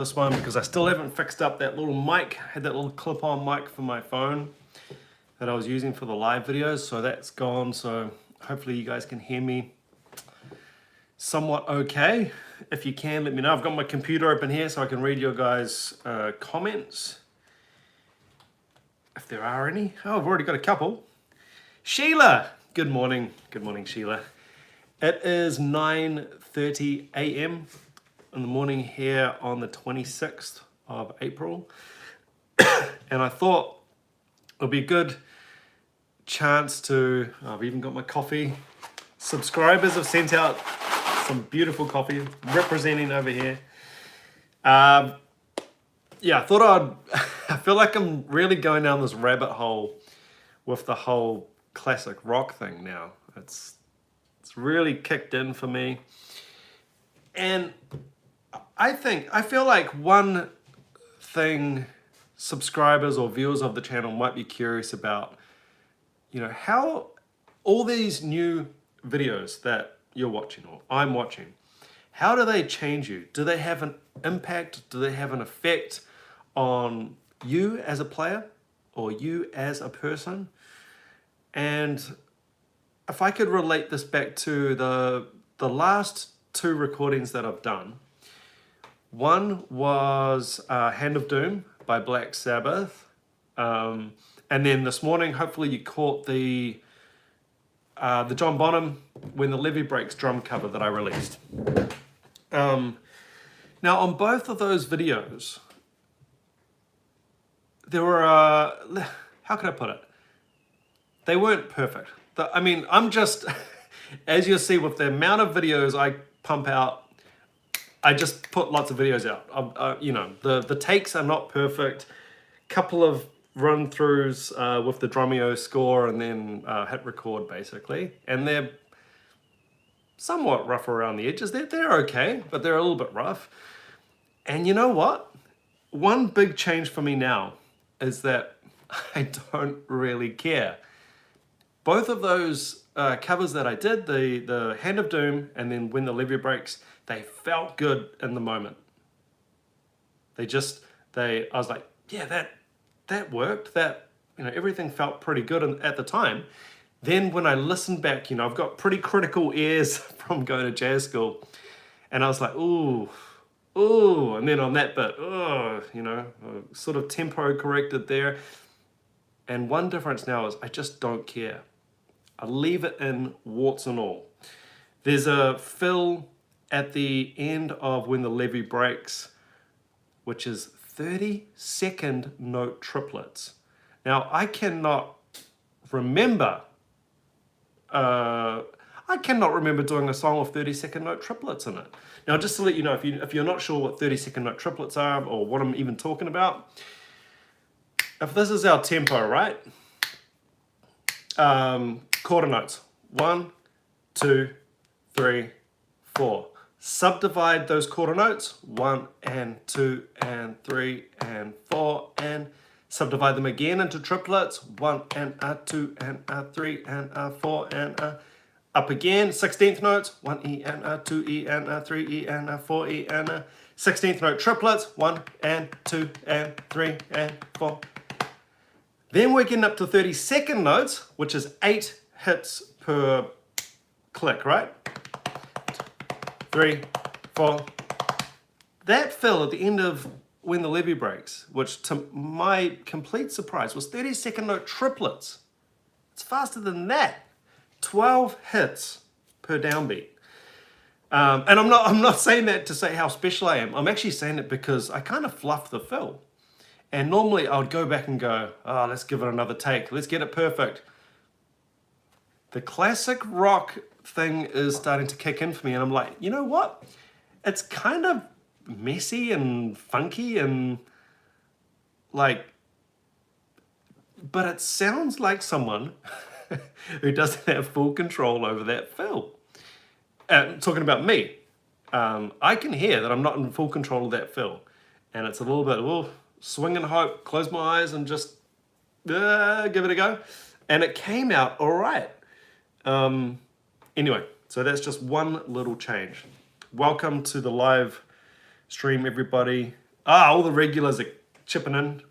this one because I still haven't fixed up that little mic. I had that little clip-on mic for my phone that I was using for the live videos, so that's gone. So hopefully you guys can hear me somewhat okay. If you can, let me know. I've got my computer open here so I can read your guys' comments, if there are any. Oh, I've already got a couple. Sheila, good morning. Good morning, Sheila. It is 9:30 a.m. in the morning here on the 26th of April. And I thought it would be a good chance to, I've even got my coffee. Subscribers have sent out some beautiful coffee representing over here. Yeah, I thought I feel like I'm really going down this rabbit hole with the whole classic rock thing now. It's really kicked in for me. And I feel like one thing subscribers or viewers of the channel might be curious about, you know, how all these new videos that you're watching or I'm watching, how do they change you? Do they have an impact? Do they have an effect on you as a player or you as a person? And if I could relate this back to the last two recordings that I've done, one was Hand of Doom by Black Sabbath. And then this morning, hopefully you caught the John Bonham When the Levee Breaks drum cover that I released. Now on both of those videos, there were, how can I put it? They weren't perfect. I mean, I'm just, as you'll see with the amount of videos I pump out, I just put lots of videos out. You know, the takes are not perfect. Couple of run-throughs with the Drumeo score and then hit record basically. And they're somewhat rough around the edges. They're okay, but they're a little bit rough. And you know what? One big change for me now is that I don't really care. Both of those covers that I did, the Hand of Doom and then When the Levee Breaks, they felt good in the moment. I was like, yeah, that worked. You know, everything felt pretty good at the time. Then when I listened back, you know, I've got pretty critical ears from going to jazz school, and I was like, ooh, and then on that bit, you know, sort of tempo corrected there. And one difference now is I just don't care. I leave it in warts and all. There's a fill at the end of When the Levee Breaks, which is 30-second note triplets. Now, I cannot remember doing a song with 30-second note triplets in it. Now, just to let you know, if you're not sure what 30-second note triplets are or what I'm even talking about, if this is our tempo, right? Quarter notes. 1, 2, 3, 4. Subdivide those quarter notes. 1 and 2 and 3 and 4, and subdivide them again into triplets. 1 and a 2 and a 3 and a 4 and a up again. 16th notes. 1 E and a 2 E and a 3 E and a 4 E and a 16th note triplets. 1 and 2 and 3 and 4. Then we're getting up to 30-second notes, which is 8 hits per click, right? 3, 4. That fill at the end of When the Levee Breaks, which to my complete surprise was 30-second note triplets. It's faster than that. 12 hits per downbeat. And I'm not saying that to say how special I am. I'm actually saying it because I kind of fluffed the fill. And normally I would go back and go, oh, let's give it another take. Let's get it perfect. The classic rock thing is starting to kick in for me. And I'm like, you know what? It's kind of messy and funky and like, but it sounds like someone who doesn't have full control over that fill. Talking about me, I can hear that I'm not in full control of that fill. And it's a little bit, swing and hope, close my eyes and just give it a go. And it came out all right. Anyway, so that's just one little change. Welcome to the live stream, everybody. All the regulars are chipping in.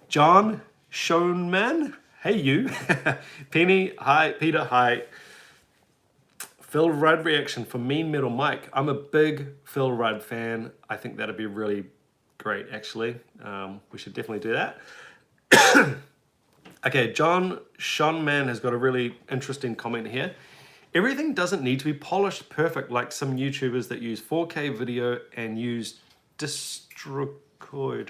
John Schoenman, hey you. Penny, hi. Peter, hi. Phil Rudd reaction for Mean Metal Mike. I'm a big Phil Rudd fan. I think that'd be really great, actually. We should definitely do that. Okay, John Schoenman has got a really interesting comment here. Everything doesn't need to be polished perfect like some YouTubers that use 4K video and use distrocoid.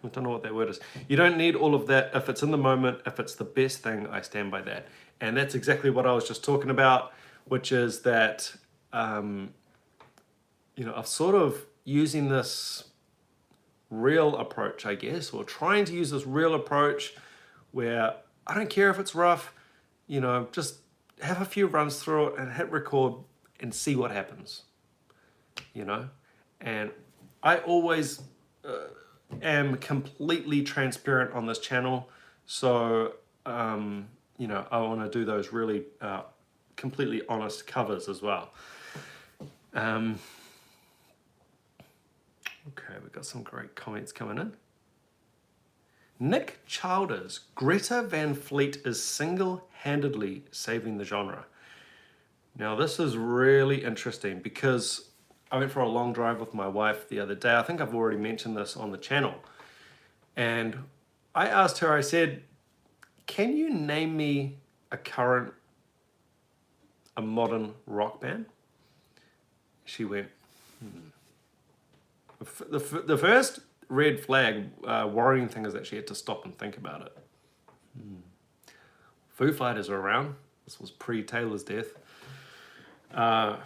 I don't know what that word is. You don't need all of that. If it's in the moment, if it's the best thing, I stand by that. And that's exactly what I was just talking about, which is that, I'm sort of using this real approach, I guess, or trying to use this real approach where I don't care if it's rough, just have a few runs through it and hit record and see what happens, And I always am completely transparent on this channel. So, I want to do those really completely honest covers as well. Okay, we've got some great comments coming in. Nick Childers, Greta Van Fleet is single-handedly saving the genre. Now this is really interesting because I went for a long drive with my wife the other day. I think I've already mentioned this on the channel. And I asked her, I said, can you name me a modern rock band? She went, The first red flag worrying thing is that she had to stop and think about it. Foo Fighters are around. This was pre-Taylor's death.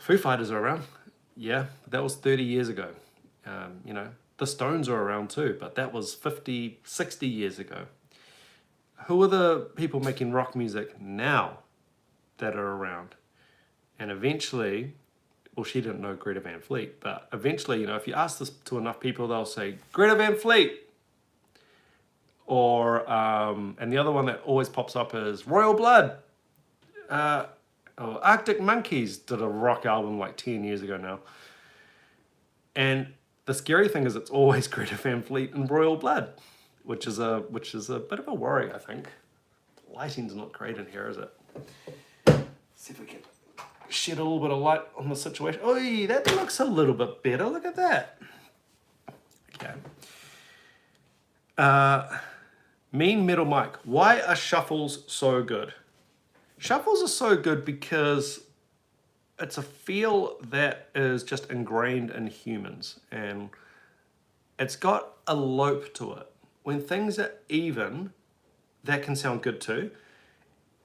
Foo Fighters are around. Yeah, that was 30 years ago. The Stones are around too, but that was 50, 60 years ago. Who are the people making rock music now that are around? And eventually, well, she didn't know Greta Van Fleet, but eventually, if you ask this to enough people, they'll say, Greta Van Fleet. Or, and the other one that always pops up is Royal Blood. Arctic Monkeys did a rock album like 10 years ago now. And the scary thing is it's always Greta Van Fleet and Royal Blood, which is a bit of a worry, I think. The lighting's not great in here, is it? Let's see if we can shed a little bit of light on the situation. Oh, that looks a little bit better. Look at that. Okay. Mean Metal Mike. Why are shuffles so good? Shuffles are so good because it's a feel that is just ingrained in humans, and it's got a lope to it. When things are even, that can sound good too.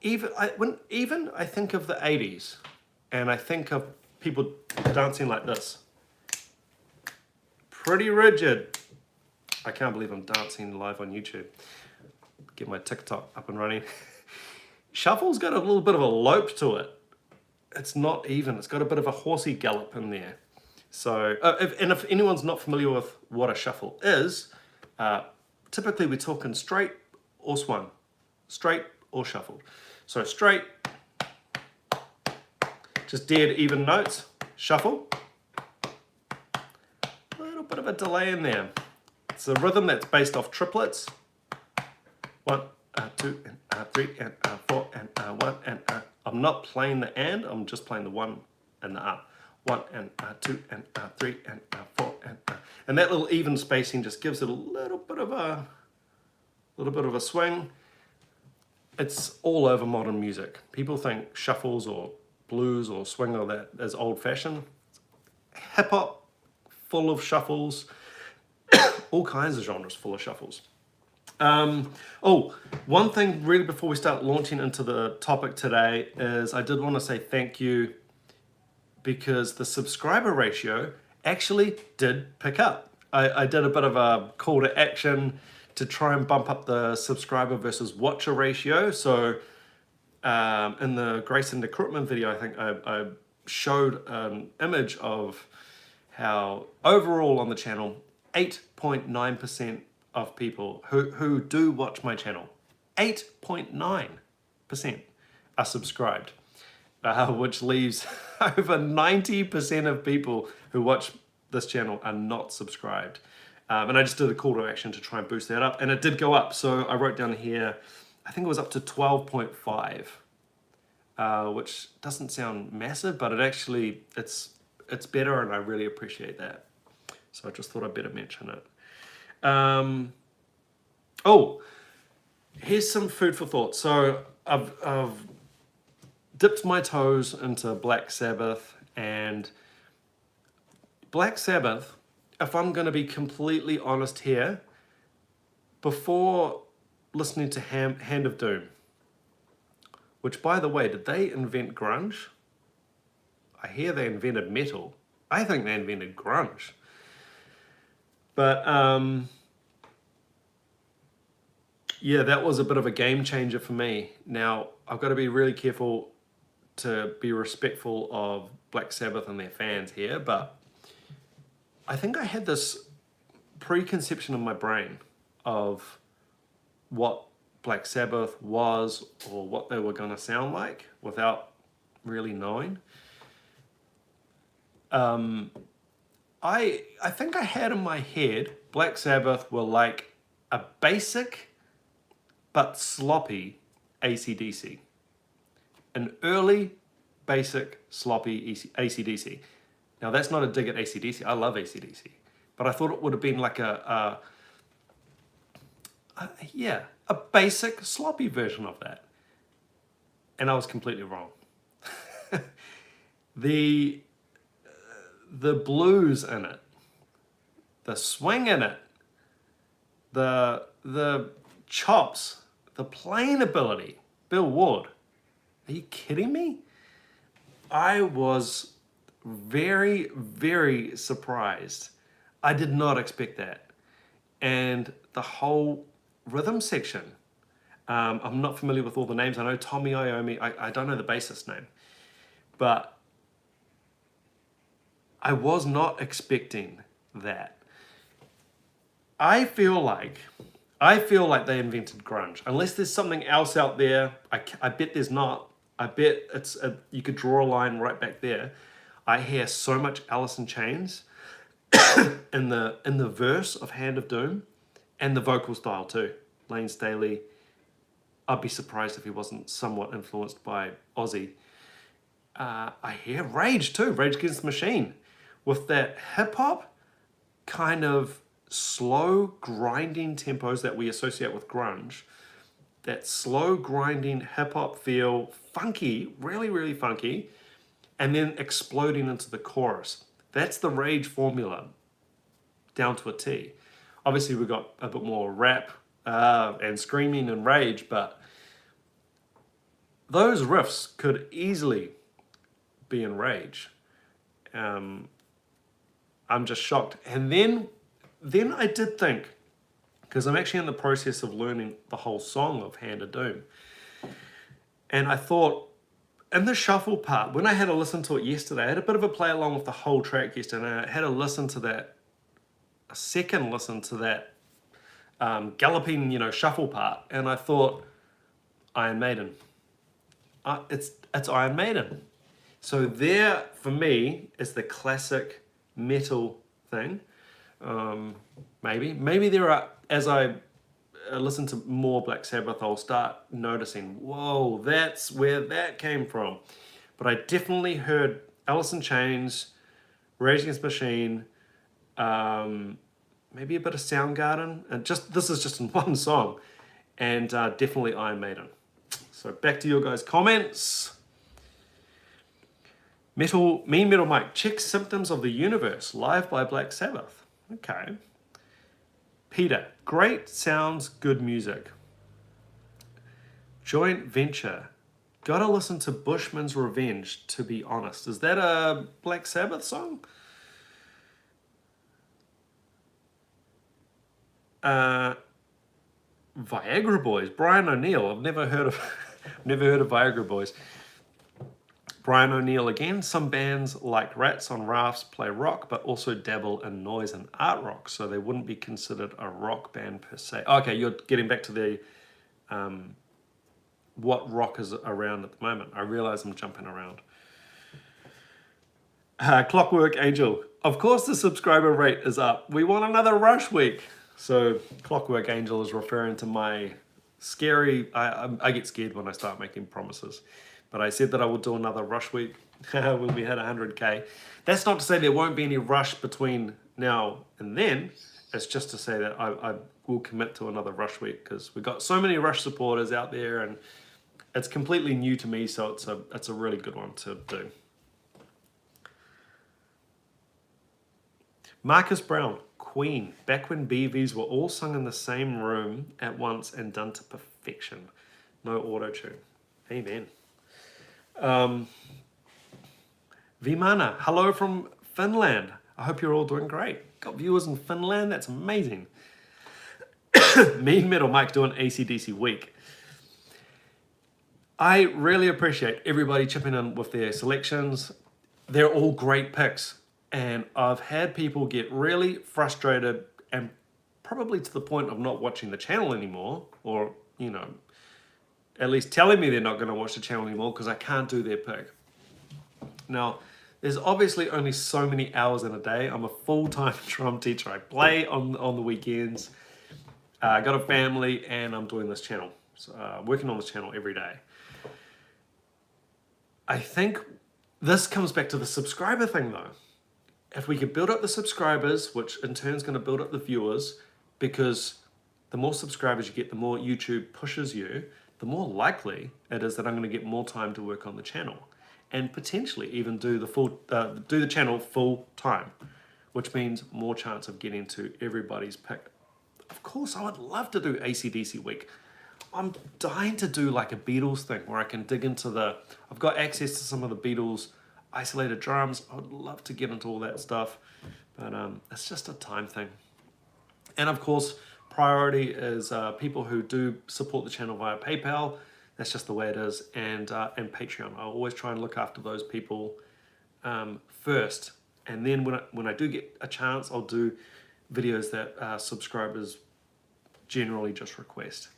I think of the 80s, and I think of people dancing like this. Pretty rigid. I can't believe I'm dancing live on YouTube. Get my TikTok up and running. Shuffle's got a little bit of a lope to it. It's not even. It's got a bit of a horsey gallop in there. So, if anyone's not familiar with what a shuffle is, typically we're talking straight or swung. Straight or shuffled. So straight, just dead even notes. Shuffle. A little bit of a delay in there. It's a rhythm that's based off triplets. 1, 2, and 3, and 4, and 1, and I'm not playing the and, I'm just playing the 1 and the 1 and 2 and 3 and 4 and that little even spacing just gives it a little bit of a swing. It's all over modern music. People think shuffles or blues or swing or that is old-fashioned. Hip hop, full of shuffles. All kinds of genres full of shuffles. One thing really before we start launching into the topic today is I did want to say thank you because the subscriber ratio actually did pick up. I did a bit of a call to action to try and bump up the subscriber versus watcher ratio. So in the Grace and Recruitment video, I think I showed an image of how overall on the channel, 8.9% of people who do watch my channel, 8.9% are subscribed, which leaves over 90% of people who watch this channel are not subscribed. And I just did a call to action to try and boost that up, and it did go up. So I wrote down here, I think it was up to 12.5, which doesn't sound massive, but it's better, and I really appreciate that. So I just thought I'd better mention it. Oh, here's some food for thought. So I've dipped my toes into Black Sabbath, and Black Sabbath, if I'm going to be completely honest here, before listening to Hand of Doom, which, by the way, did they invent grunge? I hear they invented metal. I think they invented grunge. But yeah, that was a bit of a game changer for me. Now, I've got to be really careful to be respectful of Black Sabbath and their fans here, but I think I had this preconception in my brain of what Black Sabbath was or what they were going to sound like without really knowing. I think I had in my head Black Sabbath were like a basic but sloppy AC/DC. An early, basic, sloppy AC/DC. Now that's not a dig at AC/DC. I love AC/DC. But I thought it would have been like a basic, sloppy version of that. And I was completely wrong. The blues in it, the swing in it, the chops, the playing ability. Bill Ward, are you kidding me? I was very, very surprised. I did not expect that. And the whole rhythm section, I'm not familiar with all the names. I know Tommy Iommi, I don't know the bassist name, but I was not expecting that. I feel like they invented grunge. Unless there's something else out there, I bet there's not. I bet you could draw a line right back there. I hear so much Alice in Chains in the verse of Hand of Doom, and the vocal style too. Lane Staley. I'd be surprised if he wasn't somewhat influenced by Ozzy. I hear Rage too, Rage Against the Machine, with that hip hop kind of slow grinding tempos that we associate with grunge. That slow grinding hip hop feel, funky, really, really funky, and then exploding into the chorus. That's the Rage formula down to a T. Obviously, we've got a bit more rap and screaming and Rage, but those riffs could easily be in Rage. I'm just shocked. And then I did think, because I'm actually in the process of learning the whole song of Hand of Doom, and I thought, in the shuffle part, when I had to listen to it yesterday, I had a bit of a play along with the whole track yesterday, and I had to listen to that, a second listen to that galloping, shuffle part, and I thought, Iron Maiden. It's Iron Maiden. So there, for me, is the classic metal thing. Maybe there are, as I listen to more Black Sabbath, I'll start noticing, whoa, that's where that came from. But I definitely heard Alice in Chains, Rage Against the Machine, maybe a bit of Soundgarden, and this is just in one song, and definitely Iron Maiden. So back to your guys' comments. Mean Metal Mike, check Symptoms of the Universe, live by Black Sabbath. Okay. Peter, great sounds, good music. Joint Venture, gotta listen to Bushman's Revenge, to be honest. Is that a Black Sabbath song? Viagra Boys, Brian O'Neill. I've never heard of Viagra Boys. Brian O'Neill again. Some bands like Rats on Rafts play rock, but also dabble in noise and art rock, so they wouldn't be considered a rock band per se. Okay, you're getting back to the what rock is around at the moment. I realize I'm jumping around. Clockwork Angel. Of course the subscriber rate is up. We want another rush week. So Clockwork Angel is referring to my scary, I get scared when I start making promises. But I said that I would do another rush week when we hit 100K. That's not to say there won't be any rush between now and then. It's just to say that I will commit to another rush week because we've got so many rush supporters out there and it's completely new to me, so it's a really good one to do. Marcus Brown, Queen, back when BVs were all sung in the same room at once and done to perfection. No auto-tune. Amen. Vimana, hello from Finland. I hope you're all doing great. Got viewers in Finland, that's amazing. Mean Metal Mike doing AC/DC week. I really appreciate everybody chipping in with their selections. They're all great picks. And I've had people get really frustrated and probably to the point of not watching the channel anymore, or, you know, at least telling me they're not going to watch the channel anymore because I can't do their pick. Now, there's obviously only so many hours in a day. I'm a full-time drum teacher. I play on the weekends. I got a family and I'm doing this channel. So, working on this channel every day. I think this comes back to the subscriber thing though. If we could build up the subscribers, which in turn is going to build up the viewers, because the more subscribers you get, the more YouTube pushes you, the more likely it is that I'm going to get more time to work on the channel, and potentially even do the channel full time, which means more chance of getting to everybody's pick. Of course, I would love to do AC/DC week. I'm dying to do like a Beatles thing where I can dig into I've got access to some of the Beatles isolated drums. I would love to get into all that stuff, but it's just a time thing. And of course, priority is people who do support the channel via PayPal. That's just the way it is, and Patreon. I always try and look after those people first, and then when I do get a chance, I'll do videos that subscribers generally just request.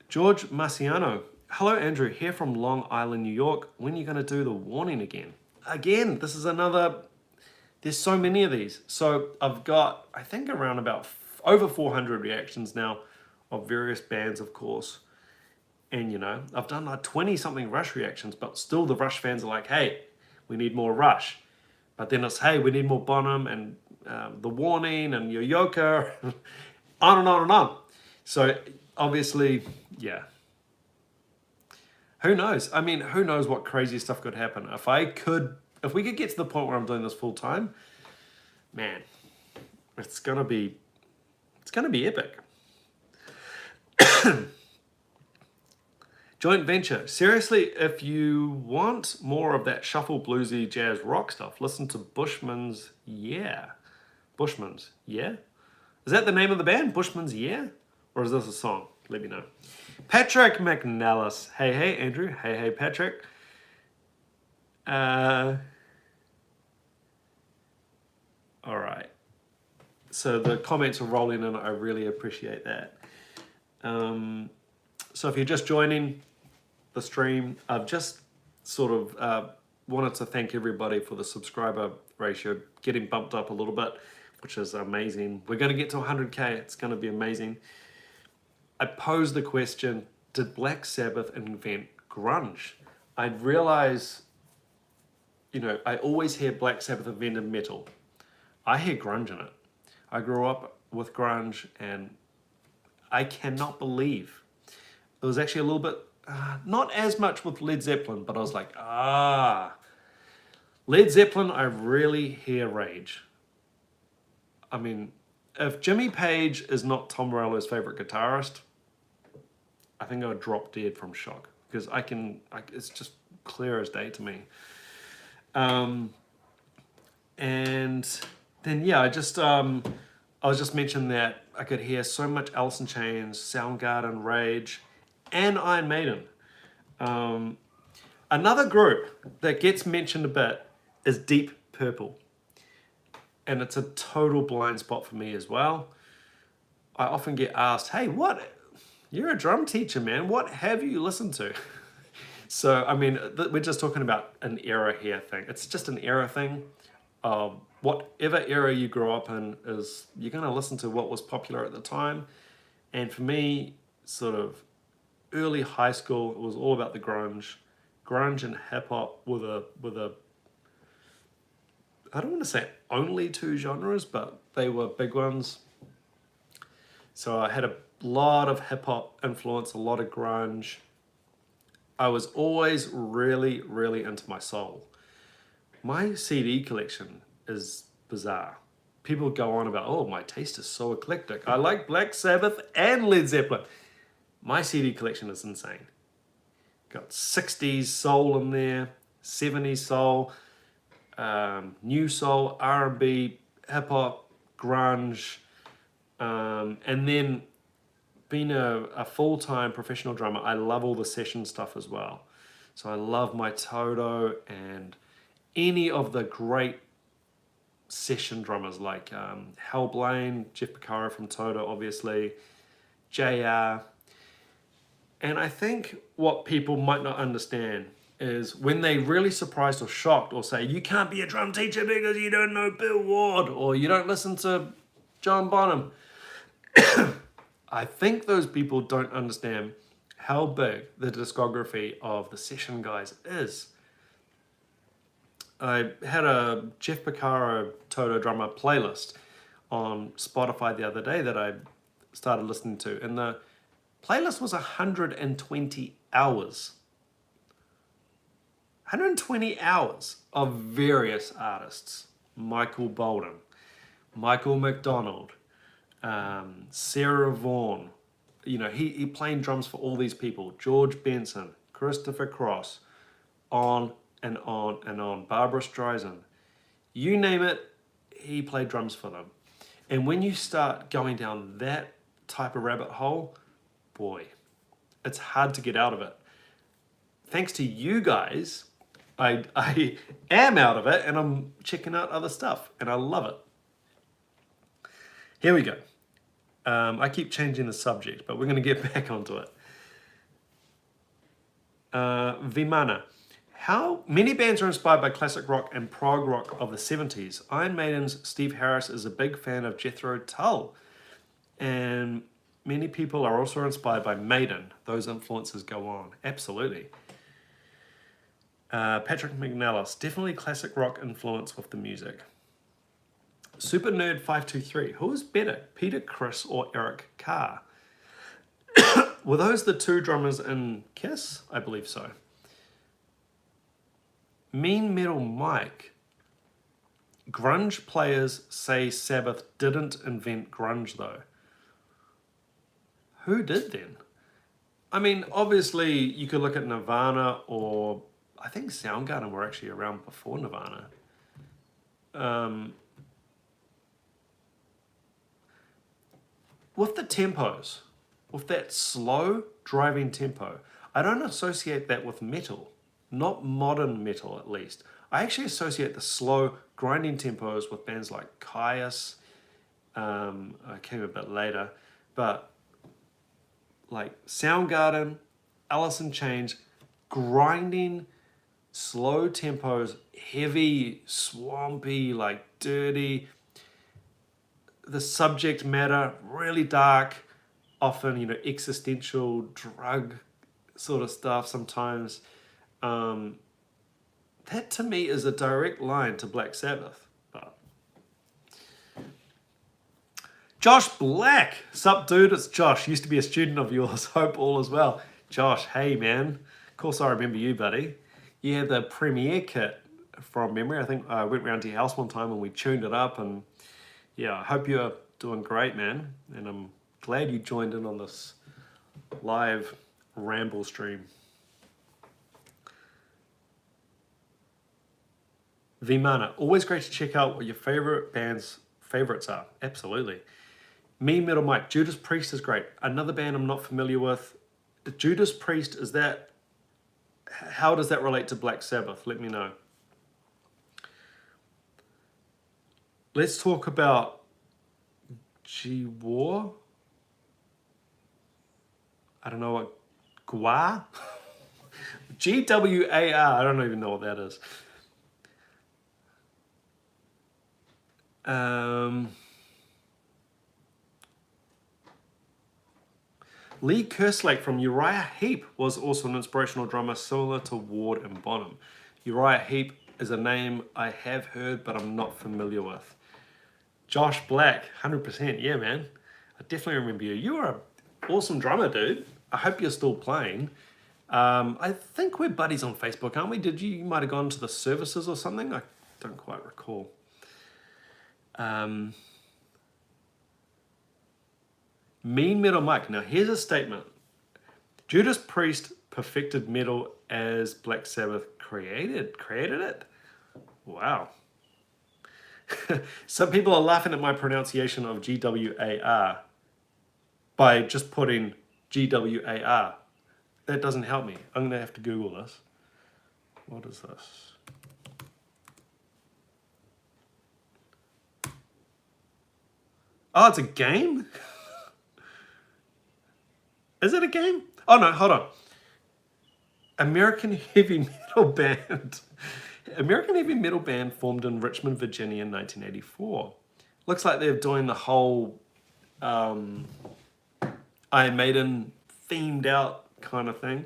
George Marciano. Hello, Andrew, here from Long Island, New York. When are you going to do the warning again? Again, this is another, there's so many of these. So I've got, I think around about over 400 reactions now of various bands, of course. And, you know, I've done like 20 something Rush reactions, but still the Rush fans are like, hey, we need more Rush. But then it's, hey, we need more Bonham and The Warning and Yo-Yoka, on and on and on. So obviously, yeah. Who knows? I mean, who knows what crazy stuff could happen. If we could get to the point where I'm doing this full time, man, it's gonna be epic. Joint venture. Seriously, if you want more of that shuffle bluesy jazz rock stuff, listen to Bushman's Yeah. Bushman's Yeah? Is that the name of the band? Bushman's Yeah? Or is this a song? Let me know. Patrick McNallis. Hey, Andrew. Hey, Patrick. All right. So the comments are rolling in. I really appreciate that. So if you're just joining the stream, I've just sort of wanted to thank everybody for the subscriber ratio getting bumped up a little bit, which is amazing. We're going to get to 100K. It's going to be amazing. I posed the question, did Black Sabbath invent grunge? I realize, you know, I always hear Black Sabbath invented metal. I hear grunge in it. I grew up with grunge and I cannot believe. It was actually a little bit, not as much with Led Zeppelin, but I was like, Led Zeppelin, I really hear rage. I mean, if Jimmy Page is not Tom Morello's favorite guitarist, I think I would drop dead from shock because it's just clear as day to me. And then yeah, I was just mentioning that I could hear so much Alice in Chains, Soundgarden, Rage, and Iron Maiden. Another group that gets mentioned a bit is Deep Purple. And it's a total blind spot for me as well. I often get asked, hey, you're a drum teacher, man. What have you listened to? So, I mean, we're just talking about an era here thing. It's just an era thing. Whatever era you grew up in is, you're going to listen to what was popular at the time. And for me, sort of early high school, it was all about the grunge. Grunge and hip hop were the I don't want to say only two genres, but they were big ones. So I had a lot of hip hop influence, a lot of grunge. I was always really, really into my soul. My CD collection is bizarre. People go on about, oh, my taste is so eclectic. I like Black Sabbath and Led Zeppelin. My CD collection is insane. Got 60s soul in there, 70s soul, new soul, R&B, hip hop, grunge, and then being a full-time professional drummer, I love all the session stuff as well. So I love my Toto and any of the great session drummers like Hal Blaine, Jeff Beccaro from Toto, obviously, JR. And I think what people might not understand is when they really surprised or shocked or say, you can't be a drum teacher because you don't know Bill Ward or you don't listen to John Bonham. I think those people don't understand how big the discography of the session guys is. I had a Jeff Beccaro Toto drummer playlist on Spotify the other day that I started listening to, and the playlist was 120 hours. 120 hours of various artists. Michael Bolden, Michael McDonald, Sarah Vaughan. You know, he playing drums for all these people. George Benson, Christopher Cross, on and on and on. Barbara Streisand. You name it, he played drums for them. And when you start going down that type of rabbit hole, boy, it's hard to get out of it. Thanks to you guys, I am out of it and I'm checking out other stuff and I love it. Here we go. I keep changing the subject, but we're going to get back onto it. Vimana. How many bands are inspired by classic rock and prog rock of the 70s? Iron Maiden's Steve Harris is a big fan of Jethro Tull. And many people are also inspired by Maiden. Those influences go on. Absolutely. Patrick McNellis. Definitely classic rock influence with the music. Super Nerd 523. Who is better, Peter Criss or Eric Carr? Were those the two drummers in Kiss? I believe so. Mean Metal Mike. Grunge players say Sabbath didn't invent grunge though. Who did then? I mean, obviously you could look at Nirvana, or I think Soundgarden were actually around before Nirvana. With the tempos, with that slow driving tempo, I don't associate that with metal. Not modern metal, at least. I actually associate the slow grinding tempos with bands like Caius. I came a bit later, but like Soundgarden, Alice in Chains, grinding, slow tempos, heavy, swampy, like dirty. The subject matter, really dark, often, you know, existential drug sort of stuff sometimes. That to me is a direct line to Black Sabbath. But Josh Black, sup dude, it's Josh. Used to be a student of yours. Hope all is well. Josh, hey man. Of course I remember you, buddy. You had the Premiere kit from memory. I think I went round to your house one time and we tuned it up, and yeah, I hope you're doing great, man. And I'm glad you joined in on this live ramble stream. Vimana, always great to check out what your favorite band's favorites are. Absolutely. Mean Metal Mike, Judas Priest is great. Another band I'm not familiar with. Judas Priest, is that, how does that relate to Black Sabbath? Let me know. Let's talk about G-War. I don't know what, Gua? GWAR. I don't even know what that is. Lee Kerslake from Uriah Heep was also an inspirational drummer similar to Ward and Bonham. Uriah Heep is a name I have heard, but I'm not familiar with. Josh Black, 100%. Yeah, man. I definitely remember you. You are an awesome drummer, dude. I hope you're still playing. I think we're buddies on Facebook, aren't we? You might have gone to the services or something? I don't quite recall. Mean Metal Mike. Now, here's a statement. Judas Priest perfected metal as Black Sabbath created it? Wow. Some people are laughing at my pronunciation of GWAR by just putting GWAR. That doesn't help me. I'm going to have to Google this. What is this? Oh, it's a game? Is it a game? Oh no, hold on. American heavy metal band. American heavy metal band formed in Richmond, Virginia in 1984. Looks like they're doing the whole Iron Maiden themed out kind of thing.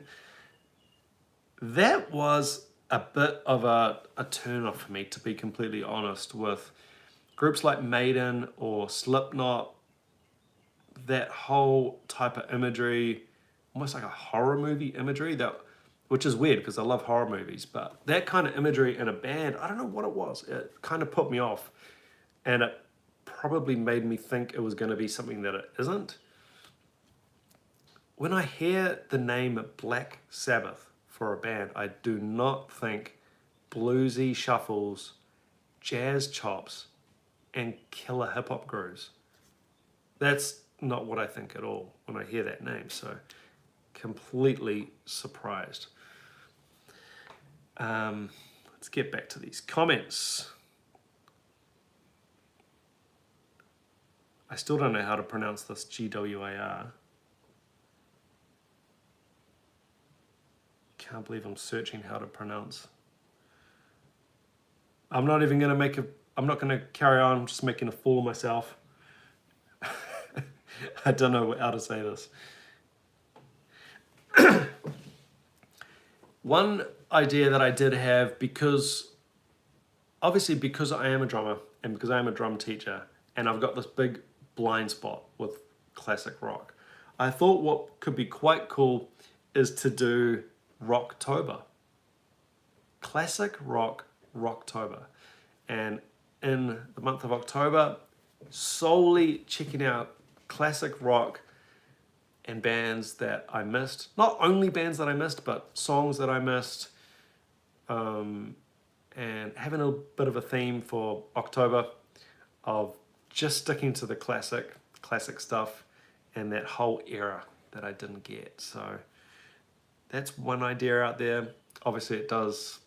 That was a bit of a turn off for me, to be completely honest, with groups like Maiden or Slipknot. That whole type of imagery, almost like a horror movie imagery, which is weird because I love horror movies, but that kind of imagery in a band, I don't know what it was. It kind of put me off, and it probably made me think it was going to be something that it isn't. When I hear the name Black Sabbath for a band, I do not think bluesy shuffles, jazz chops, and killer hip-hop grooves. That's not what I think at all when I hear that name, so completely surprised. Let's get back to these comments. I still don't know how to pronounce this GWAR. Can't believe I'm searching how to pronounce. I'm not even going to I'm not going to carry on. I'm just making a fool of myself. I don't know how to say this. One idea that I did have, because I am a drummer and because I am a drum teacher and I've got this big blind spot with classic rock, I thought what could be quite cool is to do Rocktober. Classic rock, Rocktober. And in the month of October, solely checking out classic rock and bands that I missed. Not only bands that I missed, but songs that I missed. And having a bit of a theme for October of just sticking to the classic stuff and that whole era that I didn't get. So that's one idea out there. Obviously it does,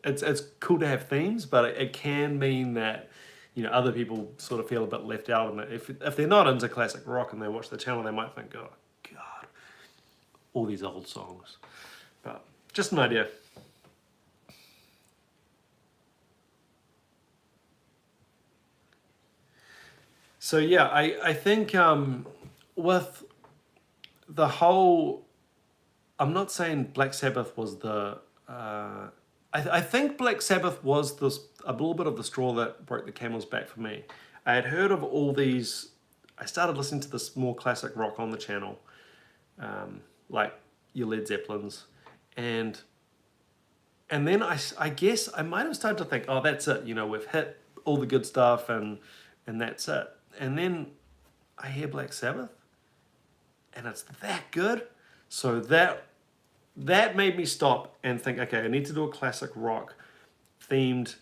it's cool to have themes, but it can mean that, you know, other people sort of feel a bit left out. And if they're not into classic rock and they watch the channel, they might think, oh God, all these old songs. But just an idea. So yeah, I think with the whole, I'm not saying Black Sabbath was the, I think Black Sabbath was a little bit of the straw that broke the camel's back for me. I had heard of all these, I started listening to this more classic rock on the channel, like your Led Zeppelins, and then I guess I might have started to think, oh, that's it, you know, we've hit all the good stuff and that's it. And then I hear Black Sabbath, and it's that good. So that made me stop and think, okay, I need to do a classic rock themed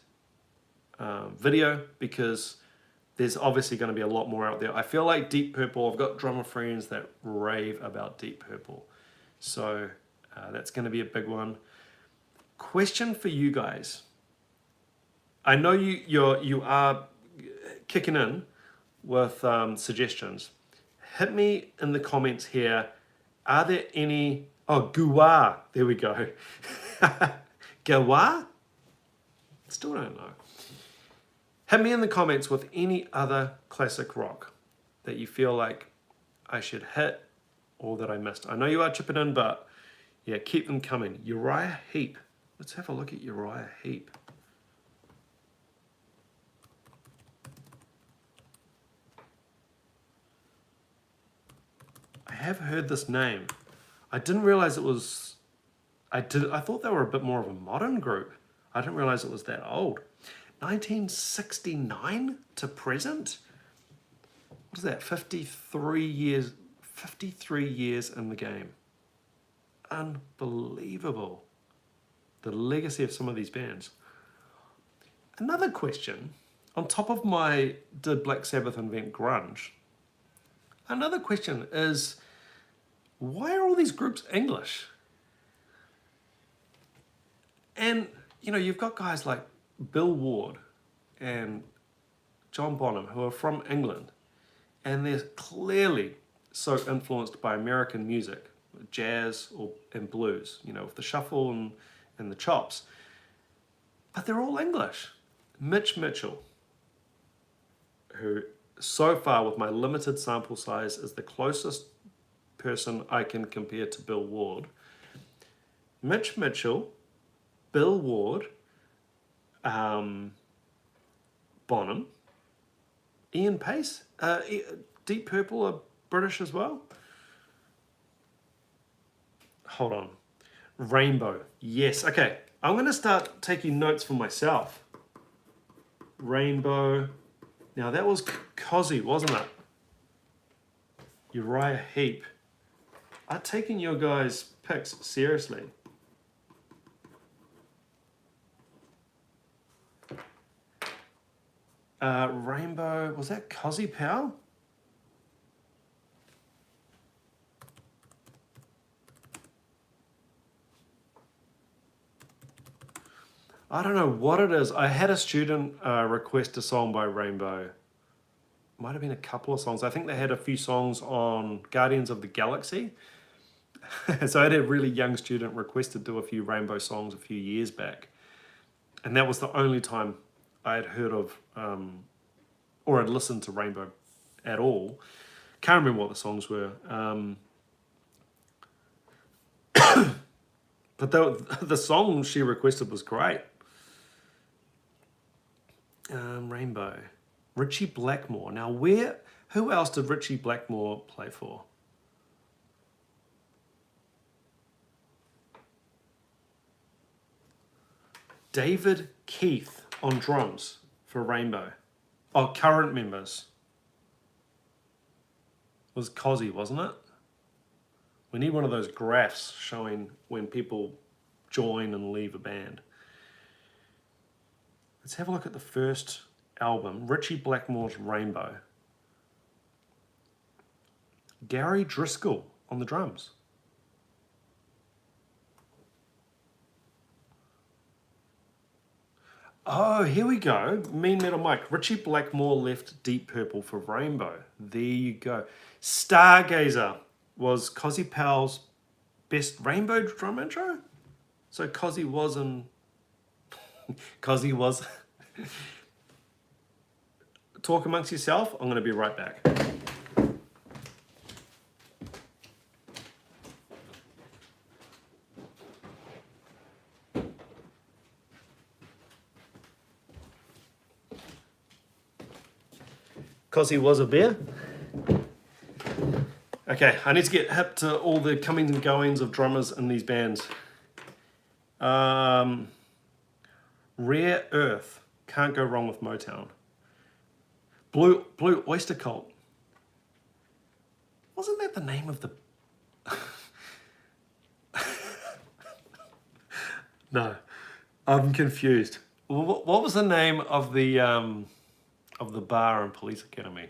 video, because there's obviously going to be a lot more out there. I feel like Deep Purple, I've got drummer friends that rave about Deep Purple. So that's going to be a big one. Question for you guys. I know you are kicking in with suggestions. Hit me in the comments here. Are there any Oh, Gua. There we go. Gua? Still don't know. Hit me in the comments with any other classic rock that you feel like I should hit or that I missed. I know you are chipping in, but yeah, keep them coming. Uriah Heep. Let's have a look at Uriah Heep. I have heard this name. I didn't realize it was, I thought they were a bit more of a modern group. I didn't realize it was that old. 1969 to present? What is that, 53 years, 53 years in the game. Unbelievable. The legacy of some of these bands. Another question, on top of my, did Black Sabbath invent grunge? Another question is, why are all these groups English? And, you know, you've got guys like Bill Ward and John Bonham who are from England, and they're clearly so influenced by American music, jazz and blues, you know, with the shuffle and the chops. But they're all English. Mitch Mitchell, who so far with my limited sample size is the closest person I can compare to Bill Ward. Mitch Mitchell, Bill Ward, Bonham, Ian Pace, Deep Purple are British as well. Hold on. Rainbow. Yes. Okay. I'm going to start taking notes for myself. Rainbow. Now that was Cozzy, wasn't it? Uriah Heep. I'm taking your guys' picks seriously. Rainbow, was that Cozzy Powell? I don't know what it is. I had a student request a song by Rainbow. Might have been a couple of songs. I think they had a few songs on Guardians of the Galaxy. So I had a really young student request to do a few Rainbow songs a few years back. And that was the only time I had heard of or had listened to Rainbow at all. Can't remember what the songs were. But the song she requested was great. Rainbow. Richie Blackmore. Now who else did Richie Blackmore play for? David Keith on drums for Rainbow. Oh, current members. It was Cozzy, wasn't it? We need one of those graphs showing when people join and leave a band. Let's have a look at the first album, Richie Blackmore's Rainbow. Gary Driscoll on the drums. Oh, here we go. Mean Metal Mike. Richie Blackmore left Deep Purple for Rainbow. There you go. Stargazer was Cozzy Powell's best Rainbow drum intro? So Cozzy was in... Cozzy was... Talk amongst yourself. I'm going to be right back. Cozzy was a bear. Okay, I need to get hip to all the comings and goings of drummers in these bands. Rare Earth. Can't go wrong with Motown. Blue Oyster Cult. Wasn't that the name of the... No, I'm confused. What was the name of the bar and police academy?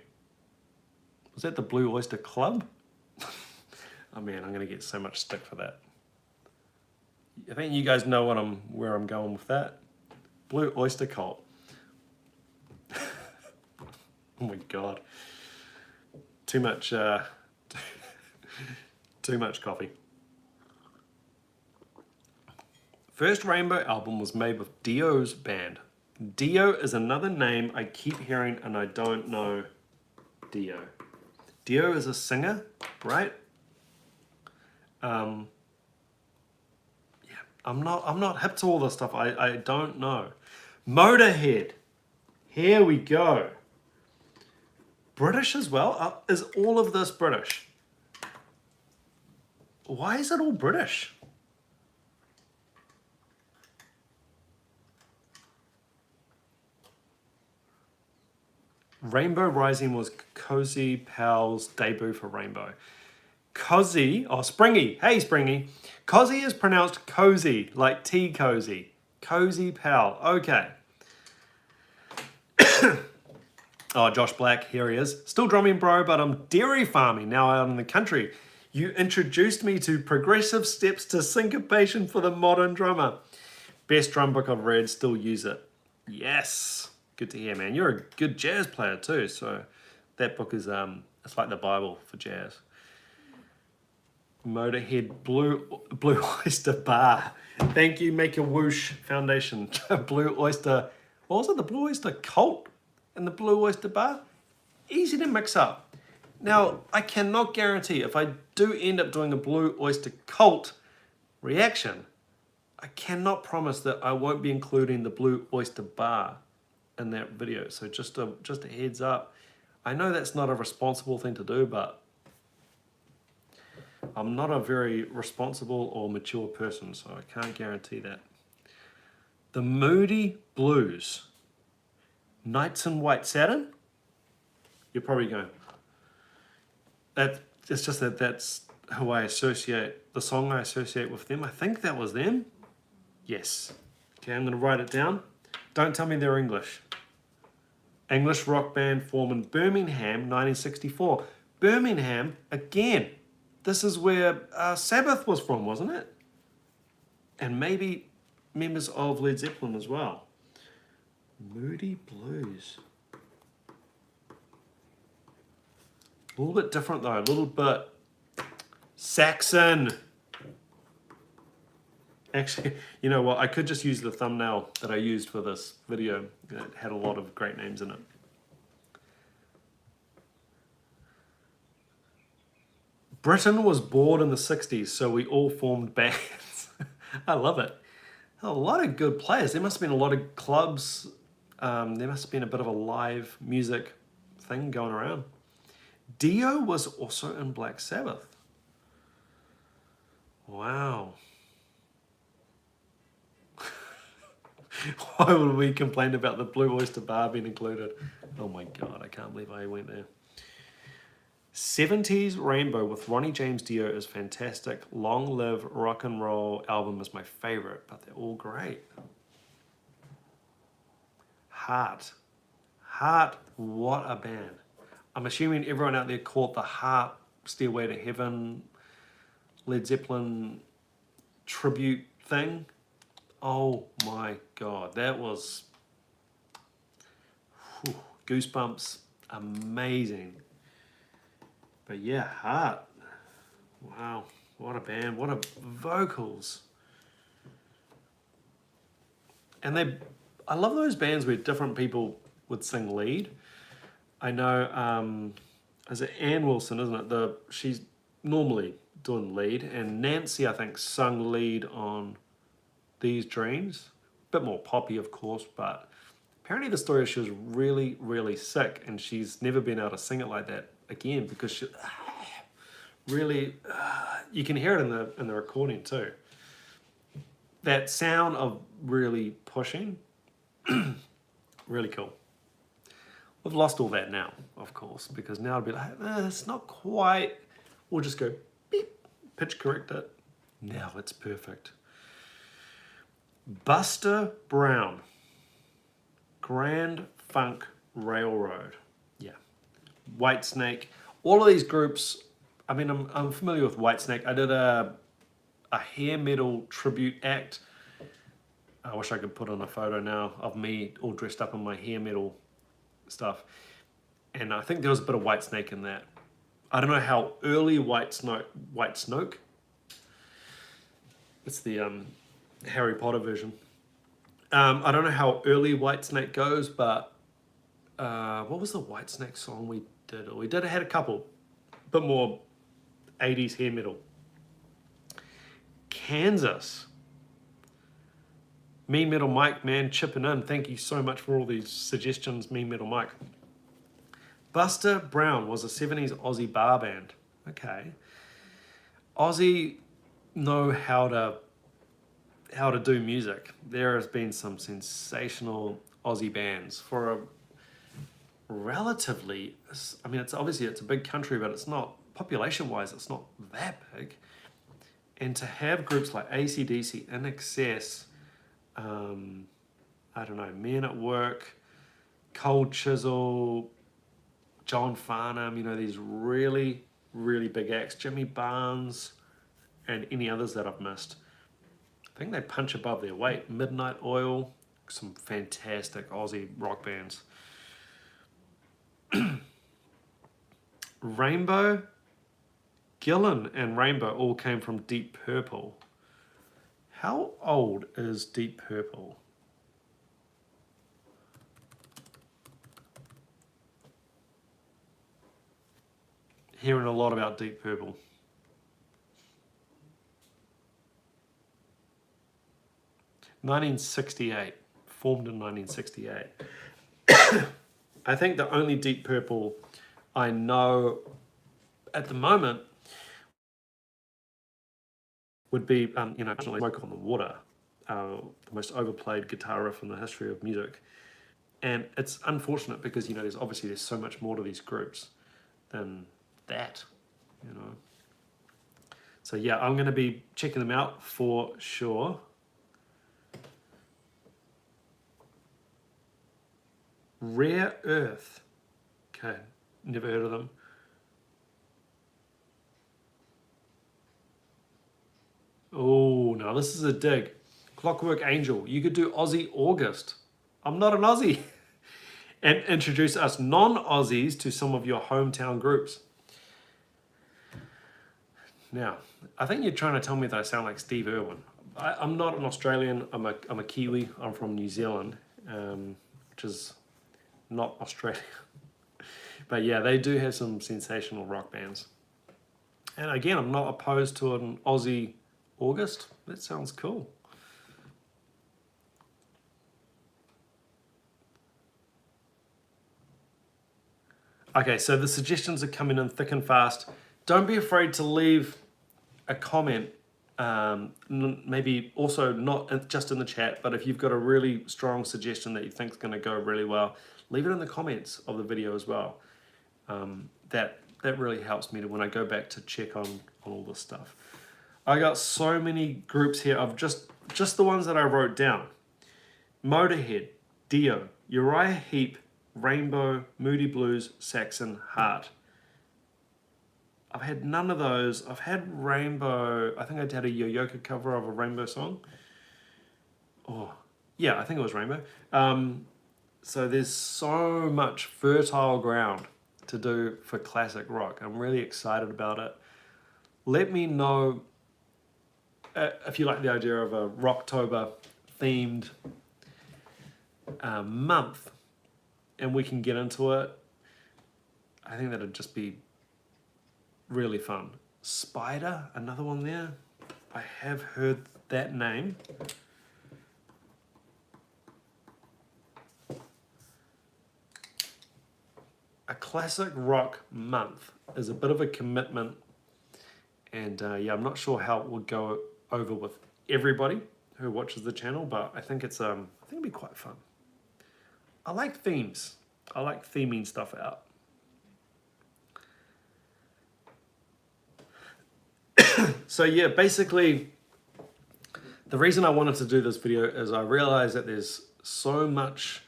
Was that the Blue Oyster Club? Oh man, I'm gonna get so much stick for that. I think you guys know where I'm going with that. Blue Oyster Cult. Oh my god. Too much coffee. First Rainbow album was made with Dio's band. Dio is another name I keep hearing and I don't know Dio. Dio is a singer, right? Yeah, I'm not hip to all this stuff. I don't know. Motorhead. Here we go. British as well? Is all of this British? Why is it all British? Rainbow Rising was Cozy Powell's debut for Rainbow. Cozy, oh, Springy. Hey, Springy. Cozy is pronounced cozy, like tea cozy. Cozy Powell. Okay. Oh, Josh Black, here he is. Still drumming, bro, but I'm dairy farming now out in the country. You introduced me to progressive steps to syncopation for the modern drummer. Best drum book I've read, still use it. Yes. Good to hear, man. You're a good jazz player too, so that book is it's like the Bible for jazz. Motorhead Blue Oyster Bar. Thank you, Make a Whoosh Foundation. Blue Oyster, what was it? The Blue Oyster Cult and the Blue Oyster Bar? Easy to mix up. Now, I cannot guarantee if I do end up doing a Blue Oyster Cult reaction, I cannot promise that I won't be including the Blue Oyster Bar in that video. So just a heads up. I know that's not a responsible thing to do, but I'm not a very responsible or mature person, so I can't guarantee that. The Moody Blues. Nights in White Satin? You're probably going, it's just that's who I associate, the song I associate with them. I think that was them. Yes. Okay, I'm going to write it down. Don't tell me they're English. English rock band formed in Birmingham, 1964. Birmingham, again. This is where Sabbath was from, wasn't it? And maybe members of Led Zeppelin as well. Moody Blues. A little bit different though, a little bit Saxon. Actually, you know what? I could just use the thumbnail that I used for this video. It had a lot of great names in it. Britain was bored in the 60s, so we all formed bands. I love it. A lot of good players. There must have been a lot of clubs. There must have been a bit of a live music thing going around. Dio was also in Black Sabbath. Wow. Why would we complain about the Blue Oyster Bar being included? Oh my God, I can't believe I went there. 70s Rainbow with Ronnie James Dio is fantastic. Long Live Rock and Roll album is my favorite, but they're all great. Heart. Heart, what a band. I'm assuming everyone out there caught the Heart Stairway to Heaven Led Zeppelin tribute thing. Oh my God, that was goosebumps, amazing. But yeah, Heart, wow, what a band, what a vocals. And I love those bands where different people would sing lead. I know, is it Ann Wilson, isn't it? She's normally doing lead, and Nancy, I think, sung lead on These Dreams. A bit more poppy, of course, but apparently the story is she was really, really sick, and she's never been able to sing it like that again because she really, you can hear it in the recording too. That sound of really pushing, really cool. We've lost all that now, of course, because now it'd be like, it's not quite. We'll just go beep, pitch correct it. Now it's perfect. Buster Brown, Grand Funk Railroad. Yeah. Whitesnake. All of these groups, I mean, I'm familiar with Whitesnake. I did a hair metal tribute act. I wish I could put on a photo now of me all dressed up in my hair metal stuff. And I think there was a bit of Whitesnake in that. I don't know how early Whitesnake. It's the Harry Potter version. I don't know how early Whitesnake goes, but what was the Whitesnake song we did? We had a couple, but more 80s hair metal. Kansas. Mean Metal Mike, man, chipping in. Thank you so much for all these suggestions, Mean Metal Mike. Buster Brown was a 70s Aussie bar band. Okay. Aussie know how to do music. There has been some sensational Aussie bands for a relatively, I mean, it's a big country, but it's not, population-wise, it's not that big. And to have groups like AC/DC, In Excess, I don't know, Men at Work, Cold Chisel, John Farnham, you know, these really, really big acts, Jimmy Barnes, and any others that I've missed. I think they punch above their weight. Midnight Oil, some fantastic Aussie rock bands. Rainbow, Gillan and Rainbow all came from Deep Purple. How old is Deep Purple? Hearing a lot about Deep Purple. (1968), formed in 1968. I think the only Deep Purple I know at the moment would be, Smoke on the Water, the most overplayed guitar riff in the history of music. And it's unfortunate because, you know, there's so much more to these groups than that, you know. So yeah, I'm going to be checking them out for sure. Rare Earth. Okay, never heard of them. Oh, now this is a dig. Clockwork Angel, you could do Aussie August. I'm not an Aussie. And introduce us non-Aussies to some of your hometown groups. Now, I think you're trying to tell me that I sound like Steve Irwin. I'm not an Australian, I'm a Kiwi, I'm from New Zealand, which is not Australia. But yeah, they do have some sensational rock bands. And again, I'm not opposed to an Aussie August. That sounds cool. Okay, so the suggestions are coming in thick and fast. Don't be afraid to leave a comment, maybe also not just in the chat, but if you've got a really strong suggestion that you think is going to go really well, leave it in the comments of the video as well. That really helps me when I go back to check on all this stuff. I got so many groups here of just the ones that I wrote down. Motorhead, Dio, Uriah Heep, Rainbow, Moody Blues, Saxon, Heart. I've had none of those. I've had Rainbow. I think I did a Yo-Yoko cover of a Rainbow song. Oh, yeah, I think it was Rainbow. So there's so much fertile ground to do for classic rock. I'm really excited about it. Let me know if you like the idea of a Rocktober themed month, and we can get into it. I think that'd just be really fun. Spider, another one there. I have heard that name. A classic rock month is a bit of a commitment, and yeah, I'm not sure how it will go over with everybody who watches the channel, but I think it's I think it'll be quite fun. I like themes. I like theming stuff out. So yeah, basically, the reason I wanted to do this video is I realized that there's so much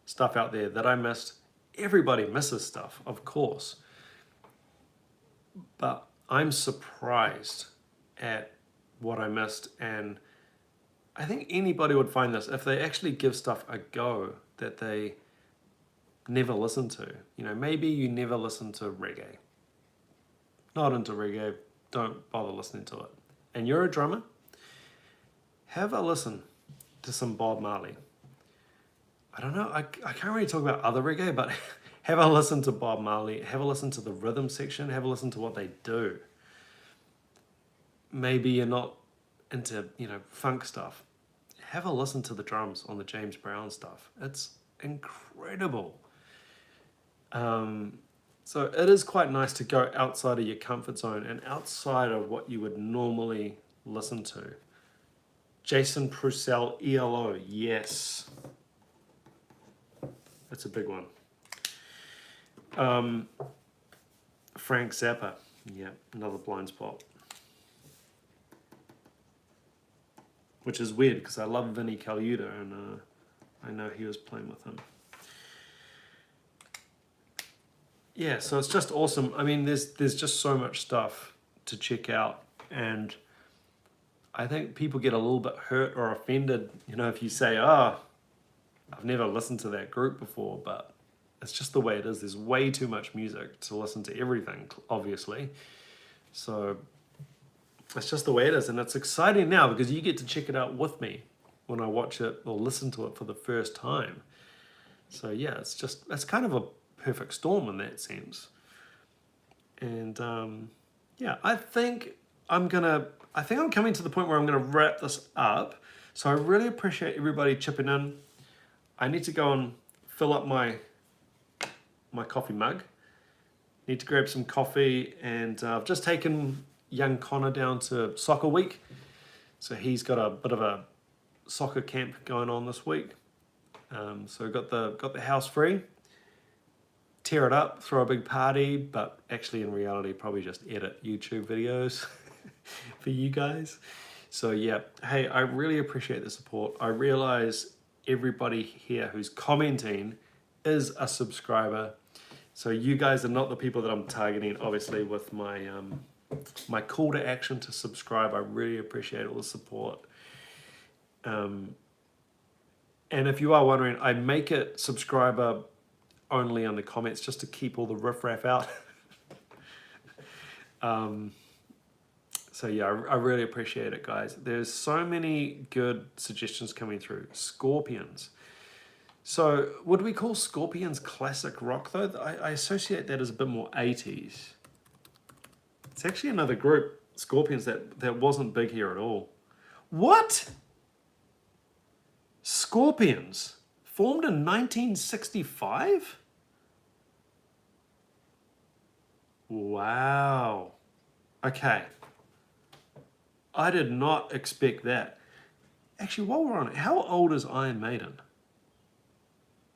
stuff out there that I missed. Everybody misses stuff, of course. But I'm surprised at what I missed, and I think anybody would find this if they actually give stuff a go that they never listen to. You know, maybe you never listen to reggae. Not into reggae, don't bother listening to it. And you're a drummer, have a listen to some Bob Marley. I don't know, I can't really talk about other reggae, but have a listen to Bob Marley, have a listen to the rhythm section, have a listen to what they do. Maybe you're not into, funk stuff. Have a listen to the drums on the James Brown stuff. It's incredible. So it is quite nice to go outside of your comfort zone and outside of what you would normally listen to. Jason Purcell, ELO, yes. That's a big one. Frank Zappa, yeah, another blind spot. Which is weird because I love Vinnie Colaiuta and I know he was playing with him. Yeah, so it's just awesome. I mean, there's just so much stuff to check out, and I think people get a little bit hurt or offended, if you say, I've never listened to that group before, but it's just the way it is. There's way too much music to listen to everything, obviously. So it's just the way it is, and it's exciting now because you get to check it out with me when I watch it or listen to it for the first time. So yeah, it's kind of a perfect storm in that sense. And I think I'm coming to the point where I'm gonna wrap this up. So I really appreciate everybody chipping in. I need to go and fill up my coffee mug. Need to grab some coffee, and I've just taken young Connor down to soccer week. So he's got a bit of a soccer camp going on this week. So got the house free. Tear it up, throw a big party, but actually in reality probably just edit YouTube videos for you guys. So yeah, hey, I really appreciate the support. I realize everybody here who's commenting is a subscriber. So you guys are not the people that I'm targeting, obviously, with my my call to action to subscribe. I really appreciate all the support. And if you are wondering, I make it subscriber only on the comments just to keep all the riffraff out. So yeah, I really appreciate it, guys. There's so many good suggestions coming through. Scorpions. So would we call Scorpions classic rock though? I associate that as a bit more 80s. It's actually another group, Scorpions, that wasn't big here at all. What? Scorpions? Formed in 1965? Wow. Okay. I did not expect that. Actually, while we're on it, how old is Iron Maiden?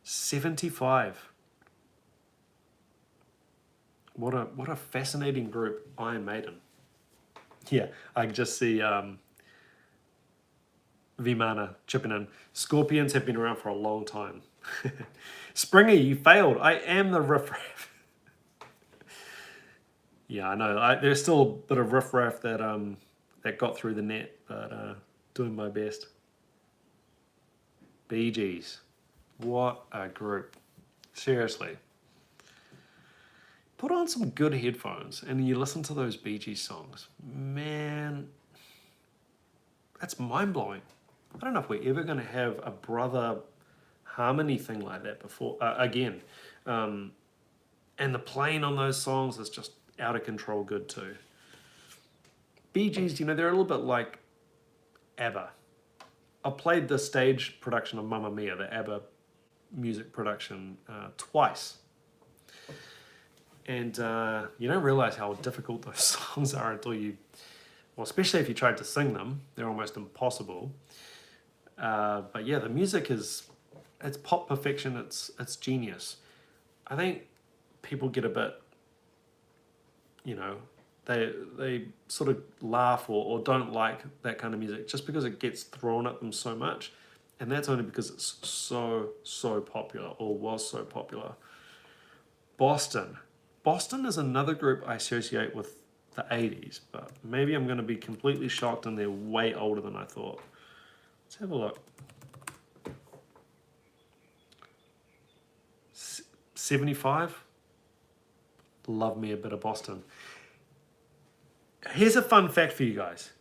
75. What a fascinating group, Iron Maiden. Yeah, I can just see Vimana chipping in. Scorpions have been around for a long time. Springer, you failed. I am the riffraff. Yeah, I know. There's still a bit of riffraff that got through the net, but doing my best. Bee Gees. What a group. Seriously. Put on some good headphones and you listen to those Bee Gees songs. Man, that's mind-blowing. I don't know if we're ever going to have a brother harmony thing like that before again. And the playing on those songs is just out of control good too. Bee Gees, they're a little bit like ABBA. I played the stage production of Mamma Mia, the ABBA music production, twice. And you don't realize how difficult those songs are until especially if you tried to sing them, they're almost impossible. But yeah, the music it's pop perfection, it's genius. I think people get a bit, they sort of laugh or don't like that kind of music just because it gets thrown at them so much. And that's only because it's so popular, or was so popular. Boston is another group I associate with the 80s, but maybe I'm going to be completely shocked and they're way older than I thought. Let's have a look. 75? Love me a bit of Boston. Here's a fun fact for you guys.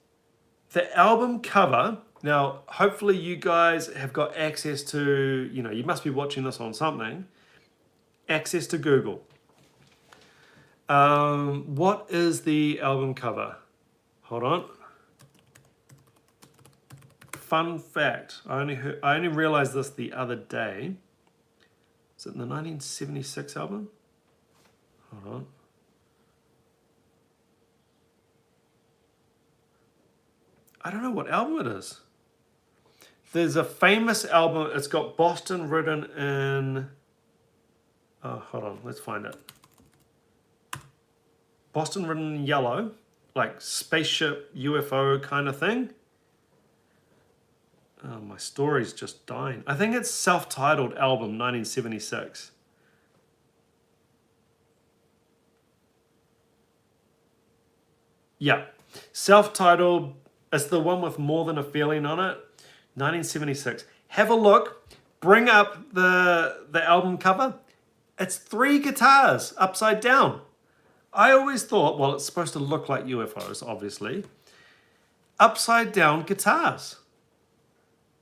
The album cover Now, hopefully you guys have got access to, you must be watching this on something, access to Google. What is the album cover? Hold on. Fun fact, I only realized this the other day. Is it the 1976 album? Hold on. I don't know what album it is. There's a famous album, it's got Boston written in, oh, hold on, let's find it. Boston written in yellow, like spaceship UFO kind of thing. Oh, my story's just dying. I think it's self-titled album, 1976. Yeah, self-titled. It's the one with More Than a Feeling on it. 1976. Have a look. Bring up the album cover. It's 3 guitars upside down. I always thought, well, it's supposed to look like UFOs, obviously. Upside down guitars.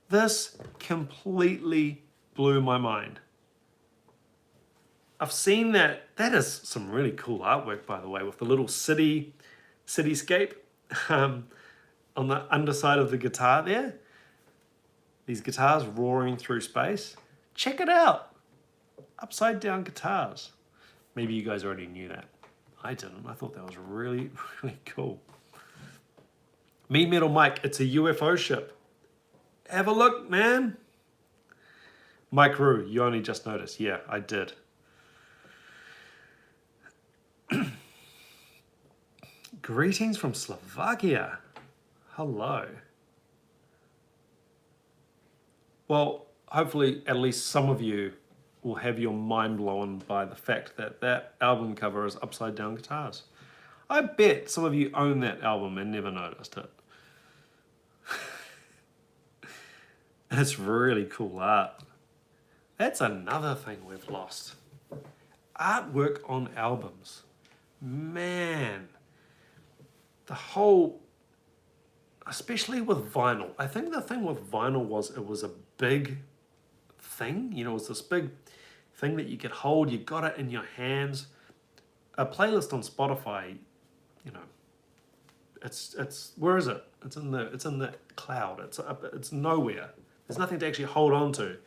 This completely blew my mind. I've seen that. That is some really cool artwork, by the way, with the little cityscape on the underside of the guitar there. These guitars roaring through space. Check it out. Upside down guitars. Maybe you guys already knew that. I didn't. I thought that was really, really cool. Me Metal Mike, it's a UFO ship. Have a look, man. Mike Rue, you only just noticed. Yeah, I did. Greetings from Slovakia. Hello. Well, hopefully at least some of you will have your mind blown by the fact that that album cover is upside down guitars. I bet some of you own that album and never noticed it. It's really cool art. That's another thing we've lost. Artwork on albums. Man. The whole, especially with vinyl. I think the thing with vinyl was it was a big thing. It was this big thing that you could hold. You got it in your hands. A playlist on Spotify, it's where is it? It's in the cloud. It's nowhere. There's nothing to actually hold on to.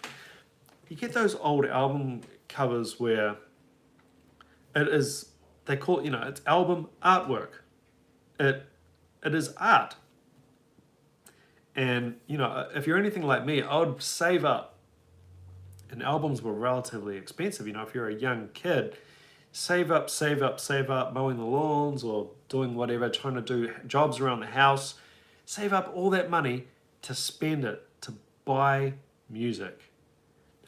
You get those old album covers where it is, they call it, it's album artwork. It is art. And, if you're anything like me, I would save up. And albums were relatively expensive. If you're a young kid, save up, mowing the lawns or doing whatever, trying to do jobs around the house. Save up all that money to spend it to buy music.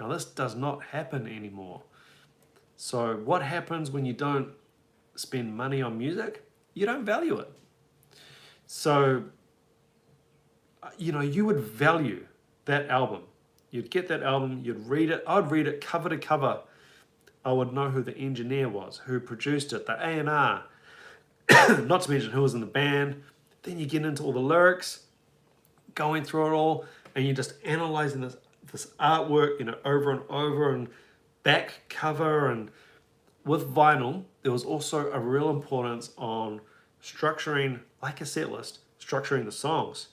Now, this does not happen anymore. So what happens when you don't spend money on music? You don't value it. So, you would value that album. You'd get that album, you'd read it. I'd read it cover to cover. I would know who the engineer was, who produced it, the A&R, not to mention who was in the band. Then you get into all the lyrics, going through it all, and you're just analyzing this artwork, over and over, and back cover. And with vinyl, there was also a real importance on structuring, like a set list, structuring the songs,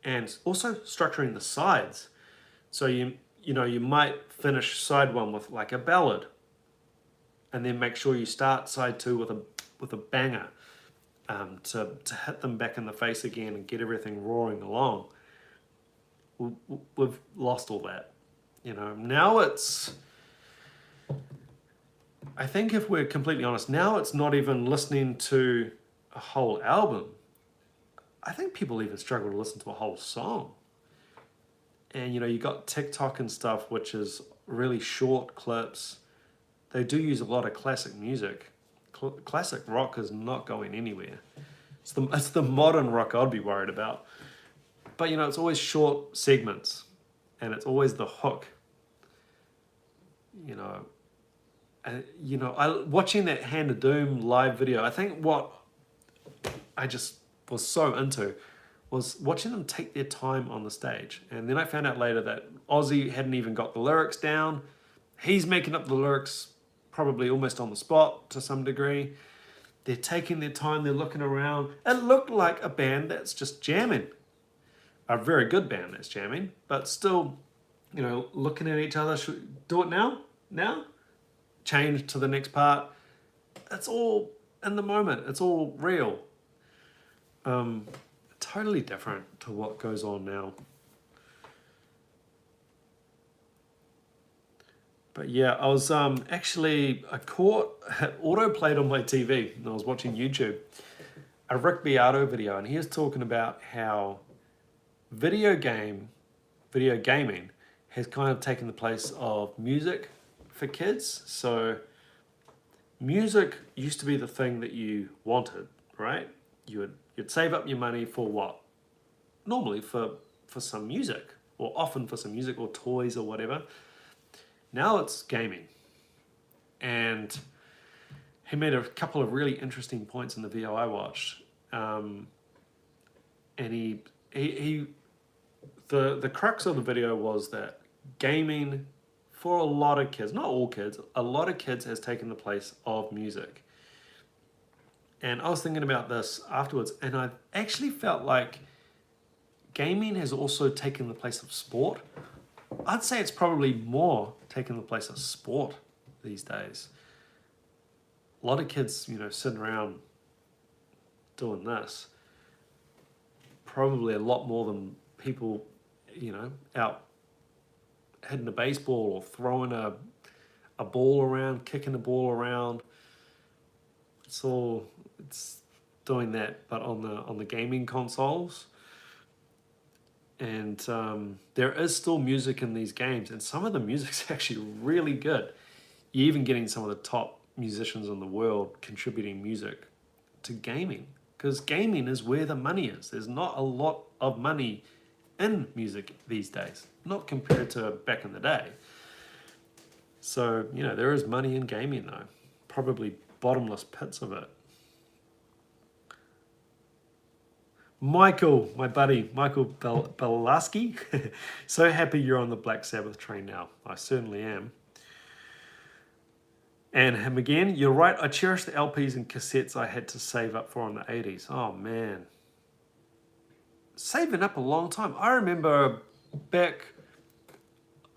and also structuring the sides. So you might finish side 1 with like a ballad, and then make sure you start side 2 with a banger, to hit them back in the face again and get everything roaring along. We've lost all that. Now it's, I think if we're completely honest, now it's not even listening to a whole album. I think people even struggle to listen to a whole song. And you got TikTok and stuff, which is really short clips. They do use a lot of classic music. Classic rock is not going anywhere. It's the modern rock I'd be worried about. But it's always short segments, and it's always the hook. Watching that Hand of Doom live video, I think what I just was so into was watching them take their time on the stage. And then I found out later that Ozzy hadn't even got the lyrics down. He's making up the lyrics probably almost on the spot to some degree. They're taking their time, they're looking around. It looked like a band that's just jamming. A very good band that's jamming, but still, looking at each other. Should we do it now? Now? Change to the next part. It's all in the moment. It's all real. Totally different to what goes on now. But yeah, I was I caught autoplayed on my TV and I was watching YouTube a Rick Beato video, and he was talking about how video gaming has kind of taken the place of music for kids. So music used to be the thing that you wanted, right? You'd save up your money for what? Normally for some music, or often for some music or toys or whatever. Now it's gaming. And he made a couple of really interesting points in the video I watched. And the crux of the video was that gaming, for a lot of kids, not all kids, a lot of kids has taken the place of music. And I was thinking about this afterwards, and I actually felt like gaming has also taken the place of sport. I'd say it's probably more taking the place of sport these days. A lot of kids, sitting around doing this. Probably a lot more than people, out hitting a baseball or throwing a ball around, kicking the ball around. It's doing that, but on the gaming consoles. And there is still music in these games, and some of the music's actually really good. You're even getting some of the top musicians in the world contributing music to gaming, because gaming is where the money is. There's not a lot of money in music these days, not compared to back in the day. So, there is money in gaming though, probably bottomless pits of it. Michael, my buddy, Michael Belaski. So happy you're on the Black Sabbath train now. I certainly am. And him again, you're right, I cherish the LPs and cassettes I had to save up for in the 80s. Oh man. Saving up a long time. I remember back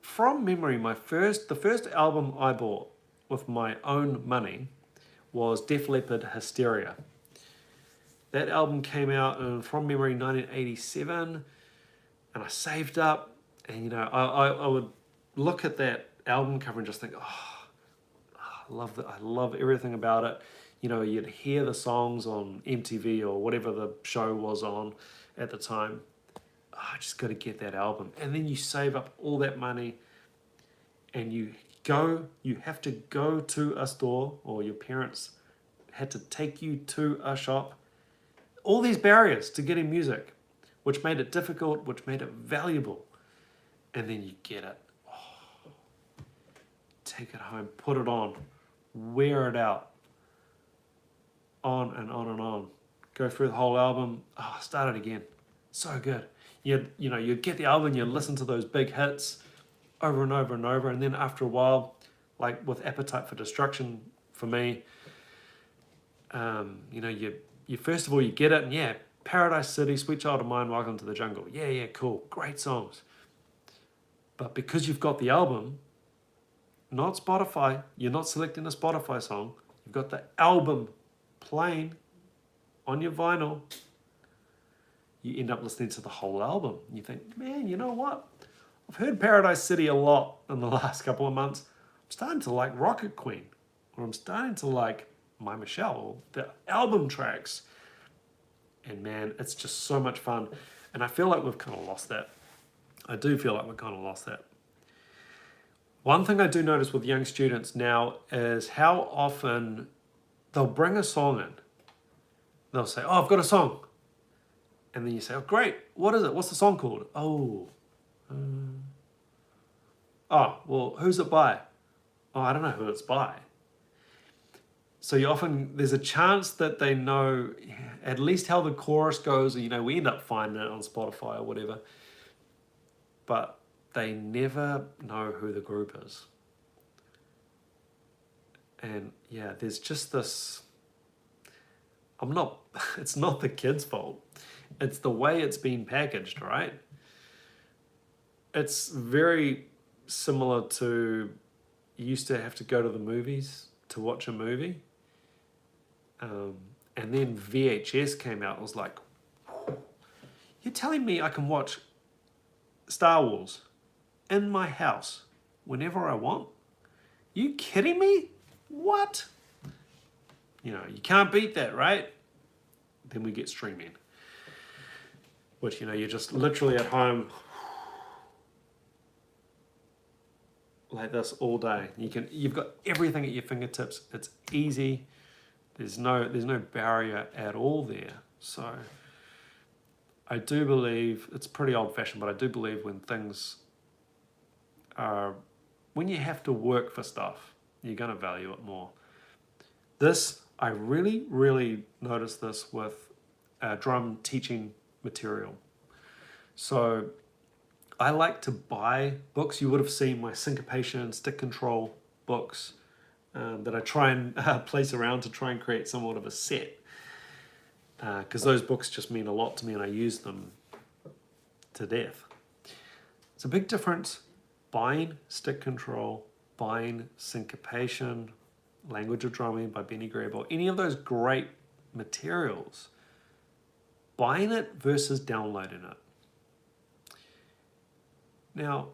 from memory, the first album I bought with my own money was Def Leppard Hysteria. That album came out in, from memory, 1987, and I saved up, and I would look at that album cover and just think, I love everything about it. You'd hear the songs on MTV or whatever the show was on at the time. I just got to get that album. And then you save up all that money, and you have to go to a store, or your parents had to take you to a shop. All these barriers to getting music, which made it difficult, which made it valuable. And then you get it. Take it home, put it on, wear it out. On and on and on. Go through the whole album. Start it again. So good. You'd get the album, you'd listen to those big hits over and over and over. And then after a while, like with Appetite for Destruction, for me, you first of all, you get it, and Paradise City, Sweet Child of Mine, Welcome to the Jungle. Yeah, cool. Great songs. But because you've got the album, not Spotify, you're not selecting a Spotify song, you've got the album playing on your vinyl, you end up listening to the whole album. You think, man, you know what? I've heard Paradise City a lot in the last couple of months. I'm starting to like Rocket Queen, or I'm starting to like My Michelle, the album tracks. And man, it's just so much fun. And I feel like we've kind of lost that. I do feel like we've kind of lost that. One thing I do notice with young students now is how often they'll bring a song in. They'll say, I've got a song. And then you say, great, what is it? What's the song called? Well, who's it by? I don't know who it's by. So there's a chance that they know at least how the chorus goes. You know, we end up finding it on Spotify or whatever, but they never know who the group is. And yeah, there's just this, it's not the kids' fault. It's the way it's been packaged, right? It's very similar to, you used to have to go to the movies to watch a movie. And then VHS came out. It was like, you're telling me I can watch Star Wars in my house whenever I want? You kidding me? What? You know, you can't beat that, right? Then we get streaming, which, you know, you're just literally at home like this all day. You've got everything at your fingertips. It's easy. There's no barrier at all there. So I do believe, it's pretty old-fashioned, but I do believe when you have to work for stuff, you're going to value it more. I really, really noticed this with drum teaching material. So I like to buy books. You would have seen my syncopation, stick control books that I try and place around to try and create somewhat of a set. Because those books just mean a lot to me and I use them to death. It's a big difference buying stick control, buying syncopation, Language of Drumming by Benny Grable, any of those great materials, buying it versus downloading it. Now,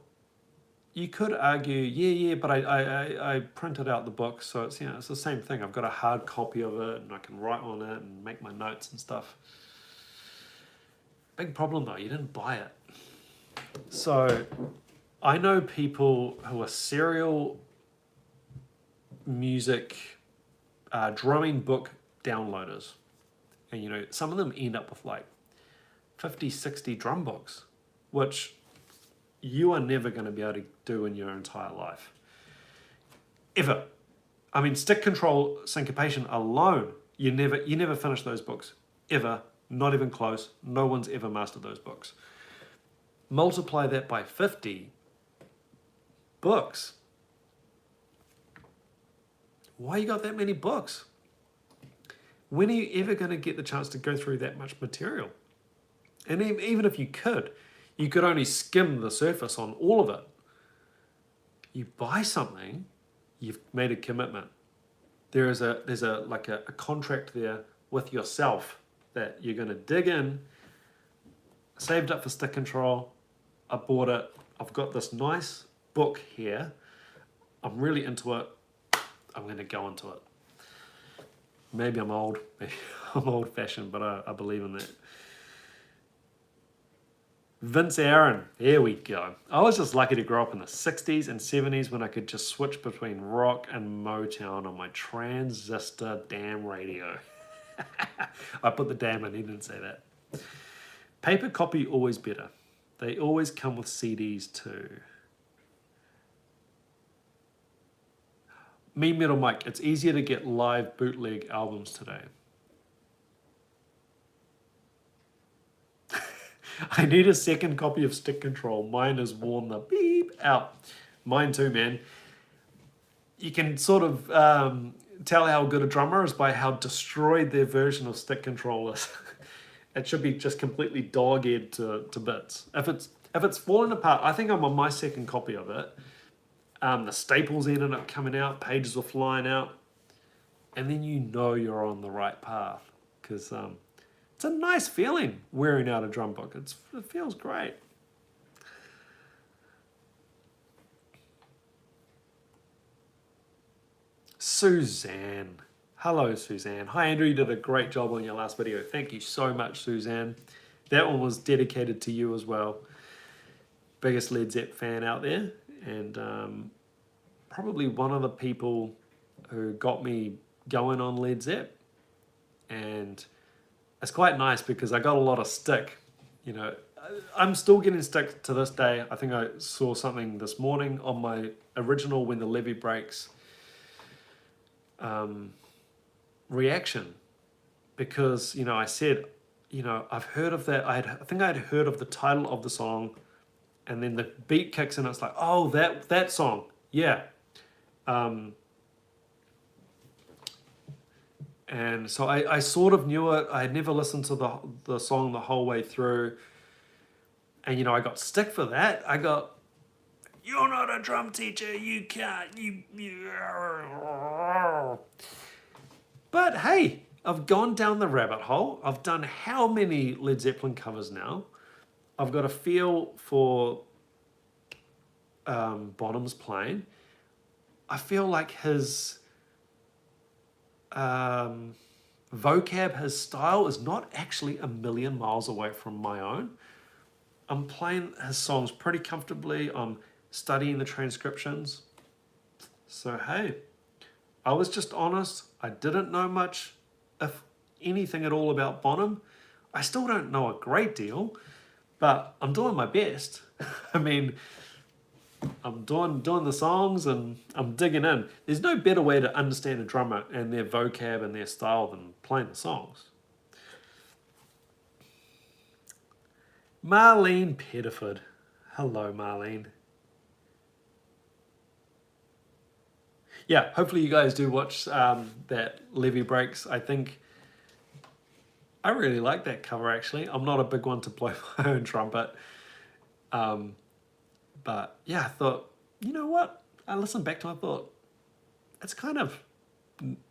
you could argue, but I printed out the book, so it's, you know, it's the same thing. I've got a hard copy of it, and I can write on it and make my notes and stuff. Big problem though, you didn't buy it. So, I know people who are serial music drumming book downloaders, and you know, some of them end up with like 50, 60 drum books, which you are never going to be able to do in your entire life. Ever. I mean, stick control syncopation alone, you never finish those books. Ever. Not even close. No one's ever mastered those books. Multiply that by 50 books. Why you got that many books? When are you ever going to get the chance to go through that much material? And even if you could only skim the surface on all of it. You buy something, you've made a commitment. There's a contract there with yourself that you're going to dig in. Saved up for stick control. I bought it. I've got this nice book here. I'm really into it. I'm going to go into it. Maybe I'm old. Maybe I'm old-fashioned, but I believe in that. Vince Aaron, there we go. I was just lucky to grow up in the 60s and 70s when I could just switch between rock and Motown on my transistor damn radio. I put the damn in, he didn't say that. Paper copy always better. They always come with CDs too. Me Metal Mike, it's easier to get live bootleg albums today. I need a second copy of Stick Control. Mine has worn the beep out. Mine too, man. You can sort of tell how good a drummer is by how destroyed their version of Stick Control is. It should be just completely dog-eared to bits. If it's falling apart, I think I'm on my second copy of it. The staples ended up coming out, pages were flying out, and then you know you're on the right path because it's a nice feeling wearing out a drum book. It feels great. Suzanne. Hello, Suzanne. Hi, Andrew. You did a great job on your last video. Thank you so much, Suzanne. That one was dedicated to you as well. Biggest Led Zepp fan out there. And probably one of the people who got me going on Led Zepp. And it's quite nice because I got a lot of stick. You know, I'm still getting stick to this day. I think I saw something this morning on my original When the Levee Breaks reaction because, you know, I said, you know, I've heard of that. I think I'd heard of the title of the song, and then the beat kicks in. It's like, oh, that song, yeah. And so I sort of knew it. I had never listened to the song the whole way through, and you know, I got stick for that. I got, you're not a drum teacher. You can't. You. But hey, I've gone down the rabbit hole. I've done how many Led Zeppelin covers now? I've got a feel for Bonham's playing. I feel like his vocab, his style is not actually a million miles away from my own. I'm playing his songs pretty comfortably. I'm studying the transcriptions. So hey, I was just honest. I didn't know much, if anything at all, about Bonham. I still don't know a great deal, but I'm doing my best. I mean, I'm doing the songs and I'm digging in. There's no better way to understand a drummer and their vocab and their style than playing the songs. Marlene Pettiford. Hello, Marlene. Yeah, hopefully you guys do watch that Levy Breaks. I think I really like that cover, actually. I'm not a big one to blow my own trumpet. But yeah, I thought, you know what? I listened back to it, I thought, it's kind of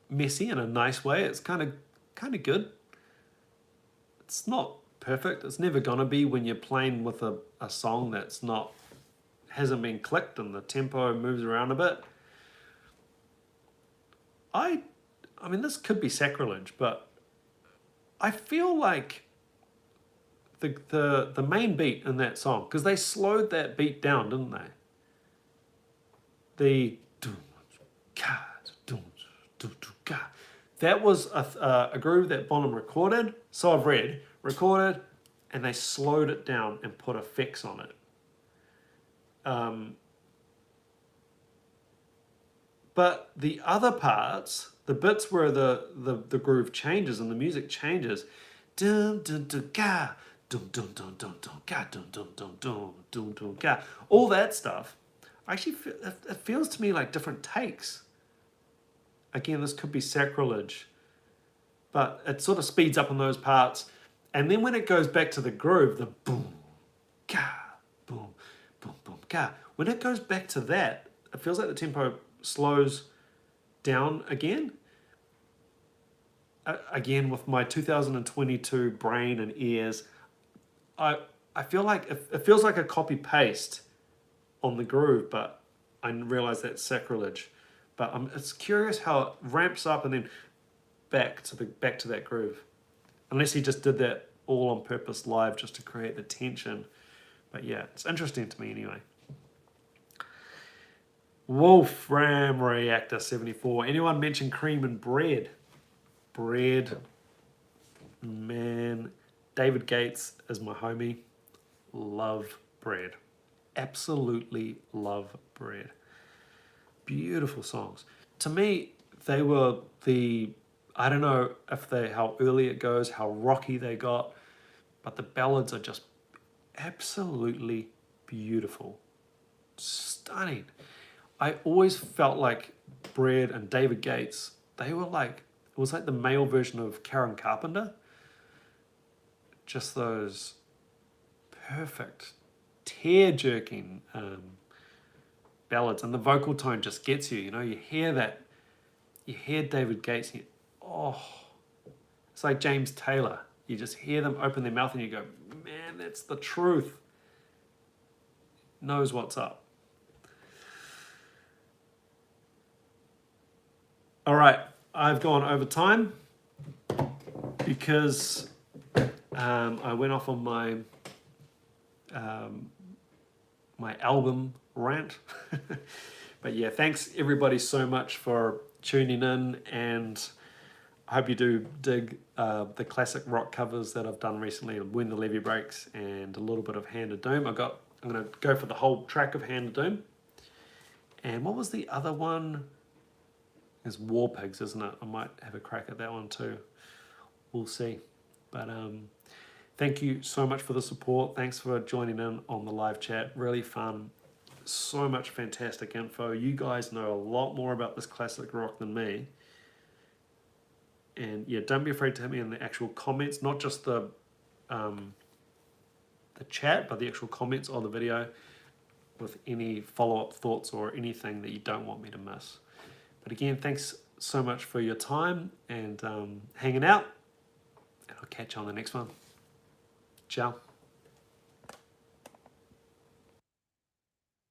messy in a nice way. It's kind of good. It's not perfect. It's never gonna be when you're playing with a song that's hasn't been clicked and the tempo moves around a bit. I mean, this could be sacrilege, but I feel like the main beat in that song, because they slowed that beat down, didn't they? The that was a groove that Bonham recorded. So I've read, recorded, and they slowed it down and put effects on it. But the other parts, the bits where the groove changes and the music changes, dun dun dun ga, dun dun dun dun dun ga, dun dun dun dun dun dun ga, all that stuff. Actually, it feels to me like different takes. Again, this could be sacrilege, but it sort of speeds up in those parts, and then when it goes back to the groove, the boom, ga, boom, boom, boom, ga. When it goes back to that, it feels like the tempo slows down again. Again, with my 2022 brain and ears, I feel like it feels like a copy paste on the groove, but I realize that's sacrilege. But it's curious how it ramps up and then back to that groove, unless he just did that all on purpose live just to create the tension. But yeah, it's interesting to me anyway. Wolfram Reactor 74. Anyone mention cream and bread? Bread. Man. David Gates is my homie. Love bread. Absolutely love bread. Beautiful songs. To me, they were I don't know how early it goes, how rocky they got, but the ballads are just absolutely beautiful. Stunning. I always felt like Bread and David Gates, they were like, it was like the male version of Karen Carpenter. Just those perfect, tear-jerking ballads, and the vocal tone just gets you, you know, you hear David Gates, and it's like James Taylor. You just hear them open their mouth and you go, man, that's the truth. Knows what's up. All right, I've gone over time because I went off on my album rant. But yeah, thanks everybody so much for tuning in, and I hope you do dig the classic rock covers that I've done recently, When the Levee Breaks and a little bit of Hand of Doom. I'm going to go for the whole track of Hand of Doom. And what was the other one? It's War Pigs, isn't it? I might have a crack at that one too. We'll see. But thank you so much for the support. Thanks for joining in on the live chat. Really fun. So much fantastic info. You guys know a lot more about this classic rock than me. And yeah, don't be afraid to hit me in the actual comments, not just the chat, but the actual comments on the video with any follow-up thoughts or anything that you don't want me to miss. But again, thanks so much for your time and hanging out. And I'll catch you on the next one. Ciao.